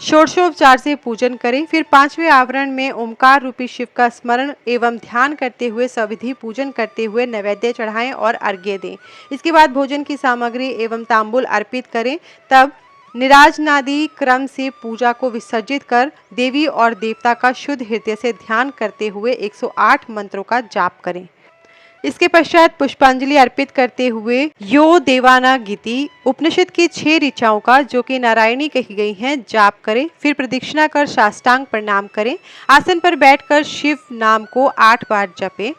A: षोडशोपचार से पूजन करें। फिर 5वें आवरण में ओमकार रूपी शिव का स्मरण एवं ध्यान करते हुए सविधि पूजन करते हुए नैवेद्य चढ़ाएं और अर्घ्य दें। इसके बाद भोजन की सामग्री एवं तांबूल अर्पित करें। तब निराजनादि क्रम से पूजा को विसर्जित कर देवी और देवता का शुद्ध हृदय से ध्यान करते हुए 108 मंत्रों का जाप करें। इसके पश्चात पुष्पांजलि अर्पित करते हुए यो देवाना गीति उपनिषद की 6 ऋचाओं का, जो कि नारायणी कही गई हैं, जाप करें। फिर प्रदक्षिणा कर साष्टांग प्रणाम करें। आसन पर बैठकर शिव नाम को 8 बार जपें।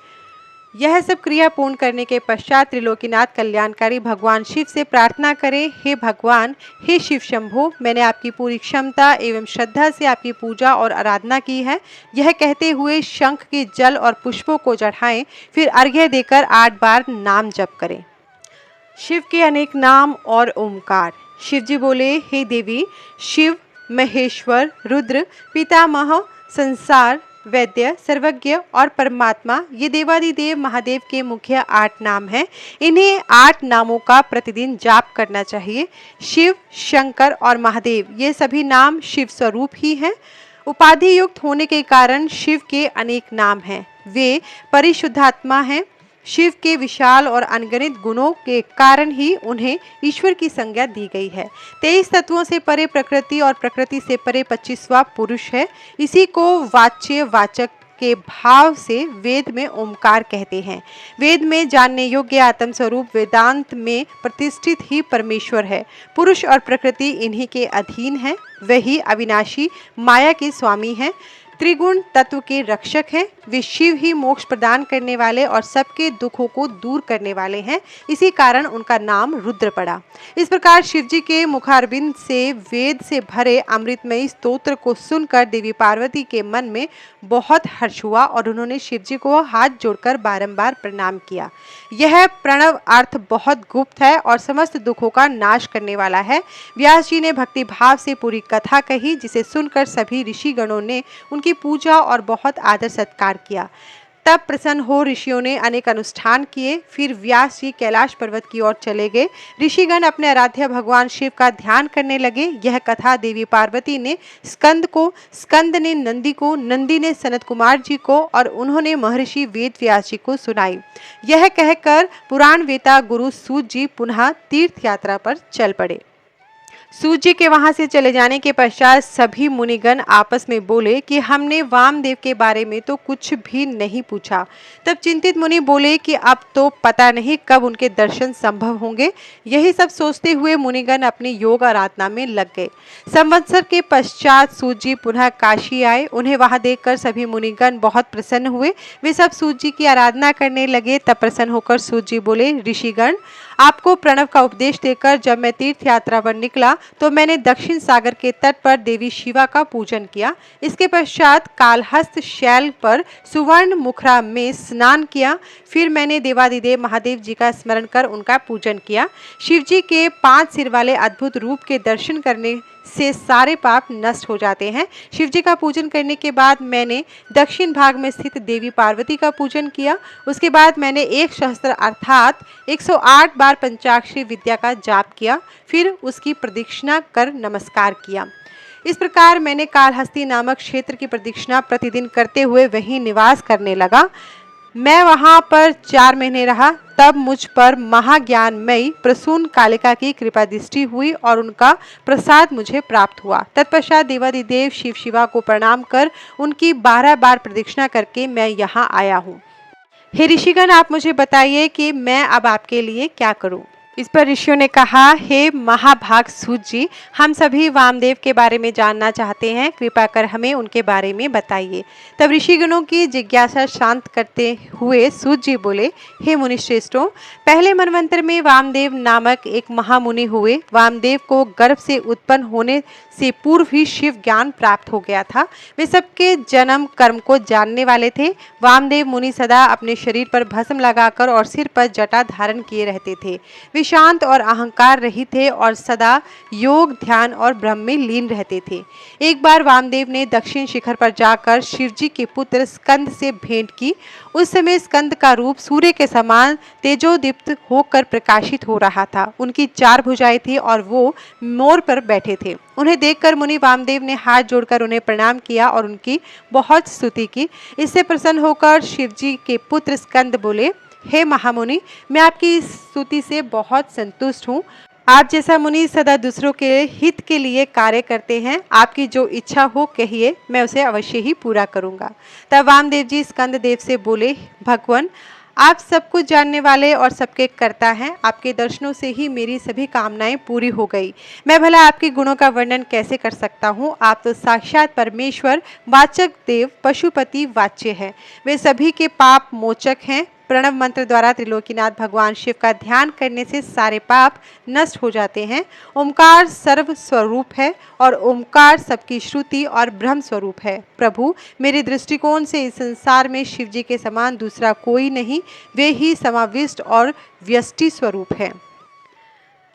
A: यह सब क्रिया पूर्ण करने के पश्चात त्रिलोकीनाथ कल्याणकारी भगवान शिव से प्रार्थना करें, हे भगवान, हे शिव शंभो, मैंने आपकी पूरी क्षमता एवं श्रद्धा से आपकी पूजा और आराधना की है। यह कहते हुए शंख के जल और पुष्पों को चढ़ाएं। फिर अर्घ्य देकर 8 बार नाम जप करें। शिव के अनेक नाम और ओमकार। शिव जी बोले, हे देवी, शिव, महेश्वर, रुद्र, पितामह, संसार, वैद्य, सर्वज्ञ और परमात्मा, ये देवादिदेव महादेव के मुख्य 8 नाम हैं। इन्हें 8 नामों का प्रतिदिन जाप करना चाहिए। शिव, शंकर और महादेव, ये सभी नाम शिव स्वरूप ही हैं। उपाधि युक्त होने के कारण शिव के अनेक नाम हैं। वे परिशुद्धात्मा हैं, शिव के विशाल और अनगिनत गुणों के कारण ही उन्हें ईश्वर की संज्ञा दी गई है। 23 तत्वों से परे प्रकृति और प्रकृति से परे 25वां पुरुष है। इसी को वाच्य वाचक के भाव से वेद में ओमकार कहते हैं। वेद में जानने योग्य आत्म स्वरूप वेदांत में प्रतिष्ठित ही परमेश्वर है। पुरुष और प्रकृति इन्हीं के अधीन है। वही अविनाशी माया के स्वामी हैं, त्रिगुण तत्व के रक्षक हैं। वे शिव ही मोक्ष प्रदान करने वाले और सबके दुखों को दूर करने वाले हैं। इसी कारण उनका नाम रुद्र पड़ा। इस प्रकार शिव जी के मुखारबिंद से वेद से भरे अमृतमयी स्तोत्र को सुनकर देवी पार्वती के मन में बहुत हर्ष हुआ और उन्होंने शिव जी को हाथ जोड़कर बारंबार प्रणाम किया। यह प्रणव अर्थ बहुत गुप्त है और समस्त दुखों का नाश करने वाला है। व्यास जी ने भक्ति भाव से पूरी कथा कही, जिसे सुनकर सभी ऋषिगणों ने उनकी पूजा और बहुत आदर सत्कार किया। तब प्रसन्न हो ऋषियों ने अनेक अनुष्ठान किए। फिर व्यास जी कैलाश पर्वत की ओर चले गए। ऋषिगण अपने आराध्य भगवान शिव का ध्यान करने लगे। यह कथा देवी पार्वती ने स्कंद को, स्कंद ने नंदी को, नंदी ने सनत कुमार जी को और उन्होंने महर्षि वेद व्यास जी को सुनाई। यह कहकर पुराण वेता गुरु सूत जी पुनः तीर्थ यात्रा पर चल पड़े। सूत जी के वहां से चले जाने के पश्चात सभी मुनिगण आपस में बोले कि हमने वामदेव के बारे में तो कुछ भी नहीं पूछा। तब चिंतित मुनि बोले कि अब तो पता नहीं कब उनके दर्शन संभव होंगे। यही सब सोचते हुए मुनिगण अपनी योग आराधना में लग गए। संवत्सर के पश्चात सूत जी पुनः काशी आए। उन्हें वहां देखकर सभी मुनिगण बहुत प्रसन्न हुए। वे सब सूत जी की आराधना करने लगे। तब प्रसन्न होकर सूत जी बोले, ऋषिगण, आपको प्रणव का उपदेश देकर जब मैं तीर्थ यात्रा पर निकला तो मैंने दक्षिण सागर के तट पर देवी शिवा का पूजन किया। इसके पश्चात कालहस्त शैल पर सुवर्ण मुखरा में स्नान किया। फिर मैंने देवादिदेव महादेव जी का स्मरण कर उनका पूजन किया। शिव जी के 5 सिर वाले अद्भुत रूप के दर्शन करने से सारे पाप नष्ट हो जाते हैं। शिव जी का पूजन करने के बाद मैंने दक्षिण भाग में स्थित देवी पार्वती का पूजन किया। उसके बाद मैंने 1 सहस्त्र अर्थात 108 बार पंचाक्षरी विद्या का जाप किया। फिर उसकी प्रदक्षिणा कर नमस्कार किया। इस प्रकार मैंने कालहस्ती नामक क्षेत्र की प्रदक्षिणा प्रतिदिन करते हुए वहीं निवास करने लगा। मैं वहां पर 4 महीने रहा। तब मुझ पर महाज्ञानमयी प्रसून कालिका की कृपा दृष्टि हुई और उनका प्रसाद मुझे प्राप्त हुआ। तत्पश्चात देवादिदेव शिव शिवा को प्रणाम कर उनकी 12 बार प्रदक्षिणा करके मैं यहाँ आया हूँ। हे ऋषिगण, आप मुझे बताइए कि मैं अब आपके लिए क्या करूँ। इस पर ऋषियों ने कहा, हे महाभाग सूत जी, हम सभी वामदेव के बारे में जानना चाहते हैं। कृपा कर हमें उनके बारे में बताइए। तब ऋषिगणों की जिज्ञासा शांत करते हुए सूत जी बोले, हे मुनिश्रेष्ठों, पहले मनवंतर में वामदेव नामक एक महामुनि हुए। वामदेव को गर्भ से उत्पन्न होने से पूर्व ही शिव ज्ञान प्राप्त हो गया था। वे सबके जन्म कर्म को जानने वाले थे। वामदेव मुनि सदा अपने शरीर पर भस्म लगाकर और सिर पर जटा धारण किए रहते थे। वे शांत और अहंकार रहित थे और सदा योग, ध्यान और ब्रह्म में लीन रहते थे। एक बार वामदेव ने दक्षिण शिखर पर जाकर शिवजी के पुत्र स्कंद से भेंट की। उस समय स्कंद का रूप सूर्य के समान तेजोदीप्त होकर प्रकाशित हो रहा था। उनकी 4 भुजाएं थी और वो मोर पर बैठे थे। उन्हें देखकर मुनि वामदेव ने हाथ जोड़कर उन्हें प्रणाम किया और उनकी बहुत स्तुति की। इससे प्रसन्न होकर शिवजी के पुत्र स्कंद बोले, हे महामुनि, मैं आपकी इस स्तुति से बहुत संतुष्ट हूँ। आप जैसा मुनि सदा दूसरों के हित के लिए कार्य करते हैं। आपकी जो इच्छा हो कहिए, मैं उसे अवश्य ही पूरा करूँगा। तब वामदेव जी स्कंद देव से बोले, भगवान, आप सब कुछ जानने वाले और सबके कर्ता हैं। आपके दर्शनों से ही मेरी सभी कामनाएं पूरी हो गई। मैं भला आपके गुणों का वर्णन कैसे कर सकता हूँ। आप तो साक्षात परमेश्वर वाचक देव पशुपति वाच्य है। वे सभी के पाप मोचक हैं। प्रणव मंत्र द्वारा त्रिलोकीनाथ भगवान शिव का ध्यान करने से सारे पाप नष्ट हो जाते हैं। ओमकार सर्व स्वरूप है और ओमकार सबकी श्रुति और ब्रह्म स्वरूप है। प्रभु, मेरे दृष्टिकोण से इस संसार में शिव जी के समान दूसरा कोई नहीं। वे ही समाविष्ट और व्यष्टि स्वरूप है।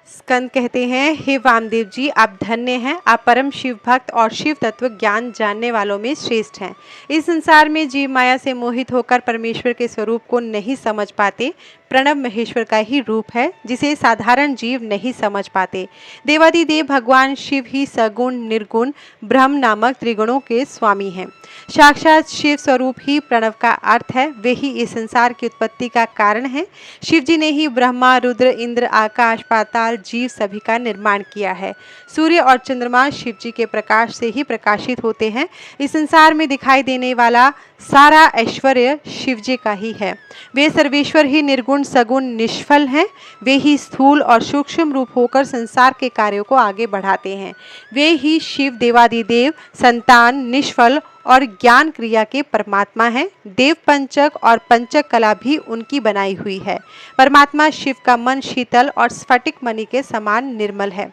A: स्कंद कहते हैं, हे वामदेव जी, आप धन्य हैं। आप परम शिव भक्त और शिव तत्व ज्ञान जानने वालों में श्रेष्ठ हैं। इस संसार में जीव माया से मोहित होकर परमेश्वर के स्वरूप को नहीं समझ पाते। प्रणव महेश्वर का ही रूप है, जिसे साधारण जीव नहीं समझ पाते। देवादिदेव भगवान शिव ही सगुण निर्गुण ब्रह्म नामक त्रिगुणों के स्वामी हैं। साक्षात शिव स्वरूप ही प्रणव का अर्थ है। वे ही इस संसार की उत्पत्ति का कारण है। शिव जी ने ही ब्रह्मा, रुद्र, इंद्र, आकाश, पाताल, जीव सभी का निर्माण किया है। सूर्य और चंद्रमा शिव जी के प्रकाश से ही प्रकाशित होते हैं। इस संसार में दिखाई देने वाला सारा ऐश्वर्य शिव जी का ही है। वे सर्वेश्वर ही निर्गुण, सगुण, निष्फल हैं। वे ही स्थूल और सूक्ष्म रूप होकर संसार के कार्यों को आगे बढ़ाते हैं। वे ही शिव देवादिदेव, संतान, निष्फल और ज्ञान क्रिया के परमात्मा हैं। देव पंचक और पंचक कला भी उनकी बनाई हुई है। परमात्मा शिव का मन शीतल और स्फटिक मणि के समान निर्मल है।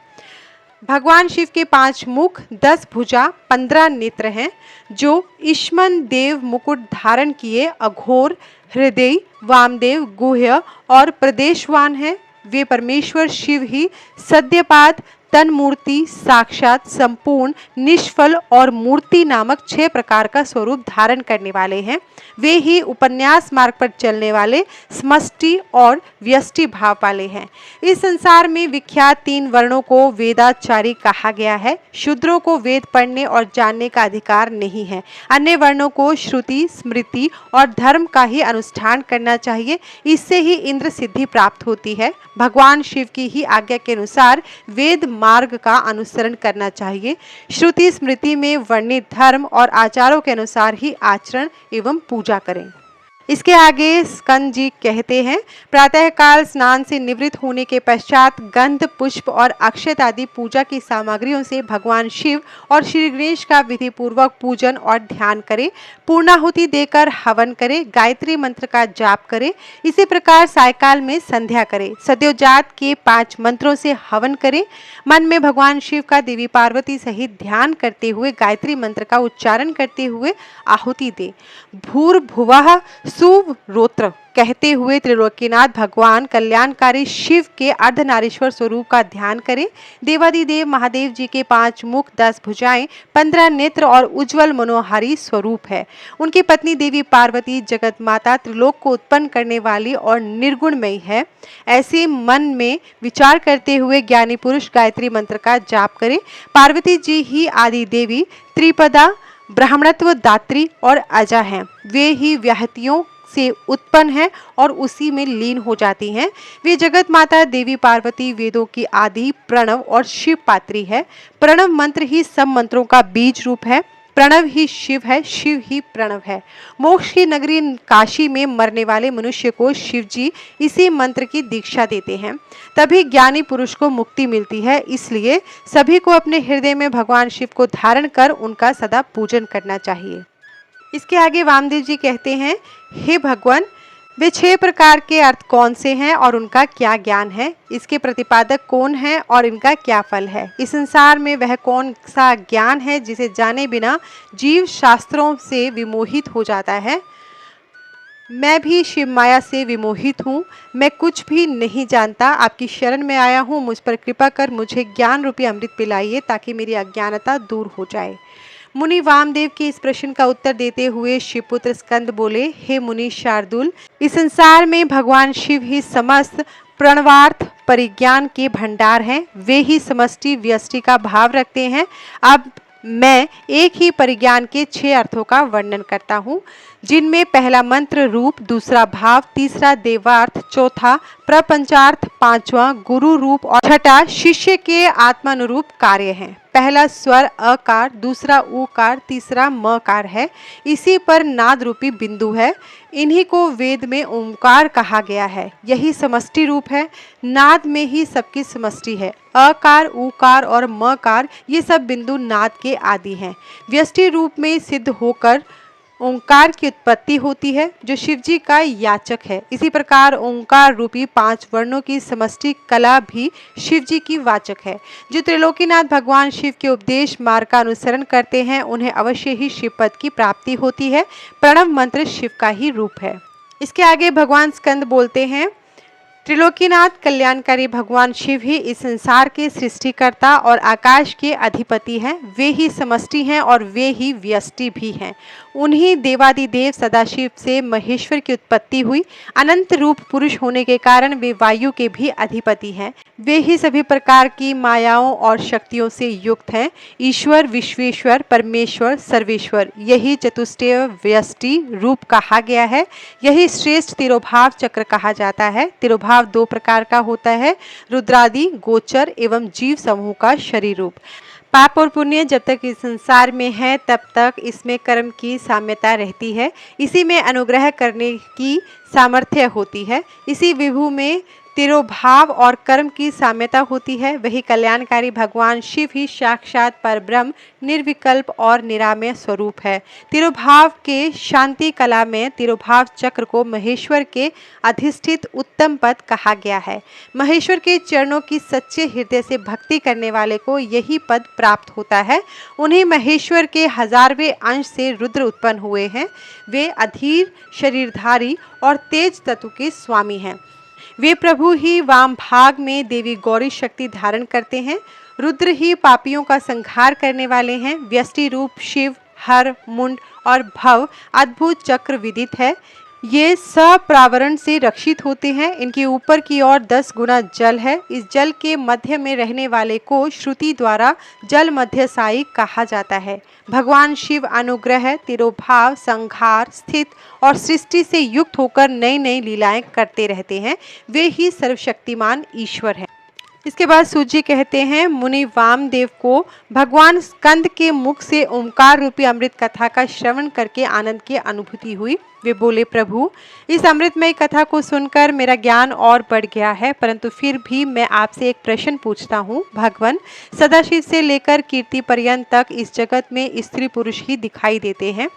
A: भगवान शिव के 5 मुख, 10 भुजा, 15 नेत्र हैं, जो ईश्मन देव मुकुट धारण किए अघोर, हृदय, वामदेव, गुह्य और प्रदेशवान हैं। वे परमेश्वर शिव ही सद्यपात, तन मूर्ति, साक्षात, संपूर्ण, निष्फल और मूर्ति नामक 6 प्रकार का स्वरूप धारण करने वाले हैं। वे ही उपन्यास मार्ग पर चलने वाले समष्टि और व्यष्टि भाव वाले हैं। इस संसार में विख्यात 3 वर्णों को वेदाचारी कहा गया है। शूद्रों को वेद पढ़ने और जानने का अधिकार नहीं है। अन्य वर्णों को श्रुति, स्मृति और धर्म का ही अनुष्ठान करना चाहिए। इससे ही इंद्र सिद्धि प्राप्त होती है। भगवान शिव की ही आज्ञा के अनुसार वेद मार्ग का अनुसरण करना चाहिए। श्रुति स्मृति में वर्णित धर्म और आचारों के अनुसार ही आचरण एवं पूजा करें। इसके आगे स्कंद जी कहते हैं, प्रातःकाल स्नान से निवृत्त होने के पश्चात गंध, पुष्प और अक्षत आदि पूजा की सामग्रियों से भगवान शिव और श्री गणेश का विधि पूर्वक पूजन और ध्यान करें। पूर्णाहुति देकर हवन करें। गायत्री मंत्र का जाप करें। इसी प्रकार सायकाल में संध्या करें। सद्योजात के 5 मंत्रों से हवन करें। मन में भगवान शिव का देवी पार्वती सहित ध्यान करते हुए गायत्री मंत्र का उच्चारण करते हुए आहुति दें। भूर्भुवः सुव्रोत्र कहते हुए त्रिलोकीनाथ भगवान कल्याणकारी शिव के अर्धनारीश्वर स्वरूप का ध्यान करें। देवादिदेव महादेव जी के 5 मुख, 10 भुजाएं, 15 नेत्र और उज्जवल मनोहारी स्वरूप है। उनकी पत्नी देवी पार्वती जगत माता, त्रिलोक को उत्पन्न करने वाली और निर्गुणमयी है। ऐसे मन में विचार करते हुए ज्ञानी पुरुष गायत्री मंत्र का जाप करें। पार्वती जी ही आदि देवी, त्रिपदा, ब्राह्मणत्व दात्री और अजा हैं। वे ही व्याहतियों से उत्पन्न है और उसी में लीन हो जाती हैं। वे जगत माता देवी पार्वती वेदों की आदि, प्रणव और शिव पात्री है। प्रणव मंत्र ही सब मंत्रों का बीज रूप है। प्रणव ही शिव है, शिव ही प्रणव है। मोक्ष की नगरी काशी में मरने वाले मनुष्य को शिव जी इसी मंत्र की दीक्षा देते हैं, तभी ज्ञानी पुरुष को मुक्ति मिलती है। इसलिए सभी को अपने हृदय में भगवान शिव को धारण कर उनका सदा पूजन करना चाहिए। इसके आगे वामदेव जी कहते हैं, हे भगवान, वे 6 प्रकार के अर्थ कौन से हैं और उनका क्या ज्ञान है? इसके प्रतिपादक कौन है और इनका क्या फल है? इस संसार में वह कौन सा ज्ञान है जिसे जाने बिना जीव शास्त्रों से विमोहित हो जाता है? मैं भी शिव माया से विमोहित हूँ। मैं कुछ भी नहीं जानता। आपकी शरण में आया हूँ। मुझ पर कृपा कर मुझे ज्ञान रूपी अमृत पिलाइए ताकि मेरी अज्ञानता दूर हो जाए। मुनि वामदेव के इस प्रश्न का उत्तर देते हुए शिवपुत्र स्कंद बोले, हे मुनि शार्दुल, इस संसार में भगवान शिव ही समस्त प्रणवार्थ परिज्ञान के भंडार हैं। वे ही समष्टि व्यष्टि का भाव रखते हैं। अब मैं एक ही परिज्ञान के 6 अर्थों का वर्णन करता हूँ, जिनमें पहला मंत्र रूप, दूसरा भाव, तीसरा देवार्थ, चौथा प्रपंचार्थ, 5वां गुरु रूप और 6ठा शिष्य के आत्मानुरूप कार्य है। पहला स्वर अकार, दूसरा उकार, तीसरा मकार है। इसी पर नाद रूपी बिंदु है। इन्हीं को वेद में ओंकार कहा गया है। यही समष्टि रूप है। नाद में ही सबकी समष्टि है। अकार, उकार और मकार ये सब बिंदु नाद के आदि हैं। व्यष्टि रूप में सिद्ध होकर ओंकार की उत्पत्ति होती है, जो शिवजी का याचक है। इसी प्रकार ओंकार रूपी 5 वर्णों की समष्टि कला भी शिवजी की वाचक है। जो त्रिलोकीनाथ भगवान शिव के उपदेश मार्ग का अनुसरण करते हैं, उन्हें अवश्य ही शिव पद की प्राप्ति होती है। प्रणव मंत्र शिव का ही रूप है। इसके आगे भगवान स्कंद बोलते हैं, त्रिलोकीनाथ कल्याणकारी भगवान शिव ही इस संसार के सृष्टिकर्ता और आकाश के अधिपति हैं। वे ही समष्टि हैं और वे ही व्यष्टि भी हैं। उन्हीं देवादिदेव सदाशिव से महेश्वर की उत्पत्ति हुई। अनंत रूप पुरुष होने के कारण वे वायु के भी अधिपति हैं। वे ही सभी प्रकार की मायाओं और शक्तियों से युक्त हैं। ईश्वर, विश्वेश्वर, परमेश्वर, सर्वेश्वर, यही चतुष्टय व्यष्टि रूप कहा गया है। यही श्रेष्ठ तिरोभाव चक्र कहा जाता है। तिरोभाव दो प्रकार का होता है, रुद्रादि, गोचर एवं जीव समूह का शरीर रूप। पाप और पुण्य जब तक इस संसार में है तब तक इसमें कर्म की साम्यता रहती है। इसी में अनुग्रह करने की सामर्थ्य होती है। इसी विभु में तिरोभाव और कर्म की साम्यता होती है। वही कल्याणकारी भगवान शिव ही साक्षात परब्रह्म, निर्विकल्प और निरामय स्वरूप है। तिरोभाव के शांति कला में तिरोभाव चक्र को महेश्वर के अधिष्ठित उत्तम पद कहा गया है। महेश्वर के चरणों की सच्चे हृदय से भक्ति करने वाले को यही पद प्राप्त होता है। उन्हीं महेश्वर के 1000वें अंश से रुद्र उत्पन्न हुए हैं। वे अधीर, शरीरधारी और तेज तत्व के स्वामी हैं। वे प्रभु ही वाम भाग में देवी गौरी शक्ति धारण करते हैं। रुद्र ही पापियों का संहार करने वाले हैं। व्यष्टि रूप शिव, हर, मुंड और भव अद्भुत चक्र विदित है। ये सप्रावरण से रक्षित होते हैं। इनके ऊपर की ओर 10 गुना जल है। इस जल के मध्य में रहने वाले को श्रुति द्वारा जल मध्यसायी कहा जाता है। भगवान शिव अनुग्रह, तिरोभाव, संहार, स्थित और सृष्टि से युक्त होकर नई नई लीलाएं करते रहते हैं। वे ही सर्वशक्तिमान ईश्वर हैं। इसके बाद सूजी कहते हैं, मुनि वामदेव को भगवान स्कंद के मुख से ओंकार रूपी अमृत कथा का श्रवण करके आनंद की अनुभूति हुई। वे बोले, प्रभु, इस अमृतमय कथा को सुनकर मेरा ज्ञान और बढ़ गया है, परंतु फिर भी मैं आपसे एक प्रश्न पूछता हूँ। भगवान सदाशिव से लेकर कीर्ति पर्यंत तक इस जगत में स्त्री पुरुष ही दिखाई देते हैं।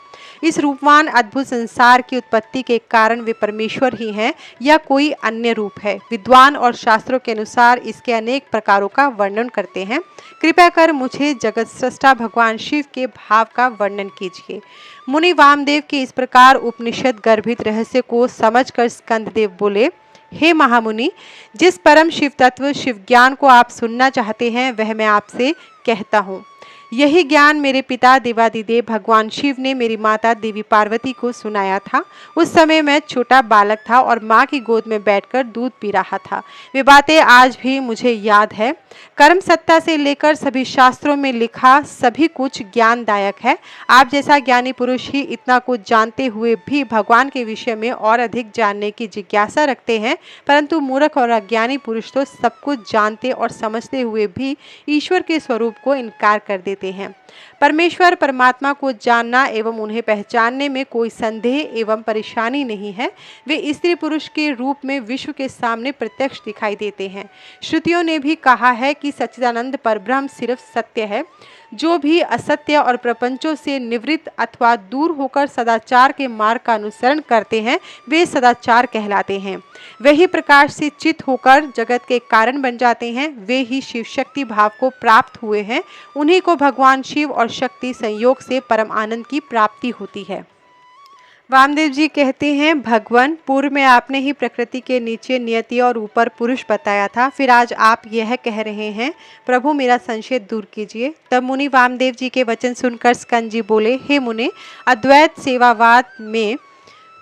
A: इस रूपवान अद्भुत संसार की उत्पत्ति के कारण वे परमेश्वर ही हैं या कोई अन्य रूप है? विद्वान और शास्त्रों के अनुसार इसके अनेक प्रकारों का वर्णन करते हैं। कृपया कर मुझे जगत सृष्टा भगवान शिव के भाव का वर्णन कीजिए। मुनि वामदेव के इस प्रकार उपनिषद गर्भित रहस्य को समझकर स्कंददेव बोले, हे महामुनि, जिस परम शिव तत्व शिव ज्ञान को आप सुनना चाहते हैं वह मैं आपसे कहता हूँ। यही ज्ञान मेरे पिता देवादिदेव भगवान शिव ने मेरी माता देवी पार्वती को सुनाया था। उस समय मैं छोटा बालक था और माँ की गोद में बैठकर दूध पी रहा था। वे बातें आज भी मुझे याद है। कर्म सत्ता से लेकर सभी शास्त्रों में लिखा सभी कुछ ज्ञानदायक है। आप जैसा ज्ञानी पुरुष ही इतना कुछ जानते हुए भी भगवान के विषय में और अधिक जानने की जिज्ञासा रखते हैं, परंतु मूर्ख और अज्ञानी पुरुष तो सब कुछ जानते और समझते हुए भी ईश्वर के स्वरूप को इनकार कर देते हैं। परमेश्वर परमात्मा को जानना एवं उन्हें पहचानने में कोई संदेह एवं परेशानी नहीं है। वे स्त्री पुरुष के रूप में विश्व के सामने प्रत्यक्ष दिखाई देते हैं। श्रुतियों ने भी कहा है कि सच्चिदानंद परब्रह्म सिर्फ सत्य है। जो भी असत्य और प्रपंचों से निवृत्त अथवा दूर होकर सदाचार के मार्ग का अनुसरण करते हैं वे सदाचार कहलाते हैं। वही प्रकाश से चित होकर जगत के कारण बन जाते हैं। वे ही शिव शक्ति भाव को प्राप्त हुए हैं। उन्हीं को भगवान शिव और शक्ति संयोग से परम आनंद की प्राप्ति होती है। वामदेव जी कहते हैं, भगवान, पूर्व में आपने ही प्रकृति के नीचे नियति और ऊपर पुरुष बताया था, फिर आज आप यह कह रहे हैं। प्रभु, मेरा संशय दूर कीजिए। तब मुनि वामदेव जी के वचन सुनकर स्कंद जी बोले, हे मुने, अद्वैत सेवावाद में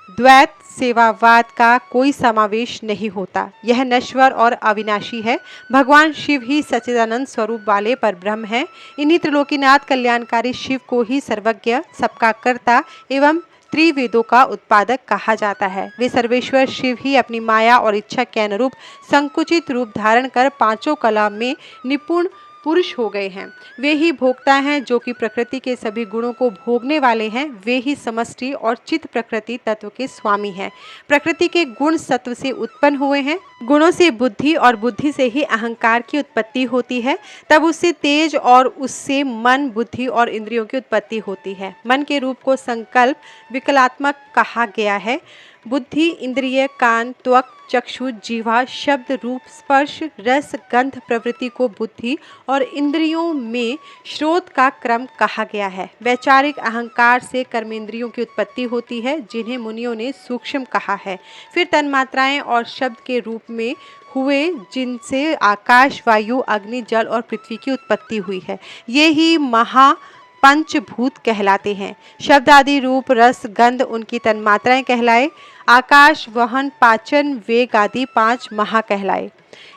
A: द्वैत सेवावाद का कोई समावेश नहीं होता। यह नश्वर और अविनाशी है। भगवान शिव ही सच्चिदानंद स्वरूप वाले परब्रह्म हैं। इन्हीं त्रिलोकीनाथ कल्याणकारी शिव को ही सर्वज्ञ, सबका कर्ता एवं त्रिवेदों का उत्पादक कहा जाता है। वे सर्वेश्वर शिव ही अपनी माया और इच्छा के अनुरूप संकुचित रूप धारण कर पांचों कला में निपुण पुरुष हो गए हैं। वे ही भोक्ता हैं जो कि प्रकृति के सभी गुणों को भोगने वाले हैं। वे ही समष्टि और चित्त प्रकृति तत्व के स्वामी हैं। प्रकृति के गुण सत्व से उत्पन्न हुए हैं। गुणों से बुद्धि और बुद्धि से ही अहंकार की उत्पत्ति होती है। तब उससे तेज और उससे मन, बुद्धि और इंद्रियों की उत्पत्ति होती है। मन के रूप को संकल्प विकलात्मक कहा गया है। बुद्धि, इंद्रिय, कान, त्वक, चक्षु, जीवा, शब्द, रूप, स्पर्श, रस, गंध प्रवृत्ति को बुद्धि और इंद्रियों में स्रोत का क्रम कहा गया है। वैचारिक अहंकार से कर्मेंद्रियों की उत्पत्ति होती है, जिन्हें मुनियों ने सूक्ष्म कहा है। फिर तन्मात्राएं और शब्द के रूप में हुए, जिनसे आकाश, वायु, अग्नि, जल और पृथ्वी की उत्पत्ति हुई है। ये ही महा पंचभूत कहलाते हैं। शब्द आदि रूप, रस, गंध उनकी तन्मात्राएं कहलाए। आकाश, वहन, पाचन, वेग आदि 5 महा कहलाए।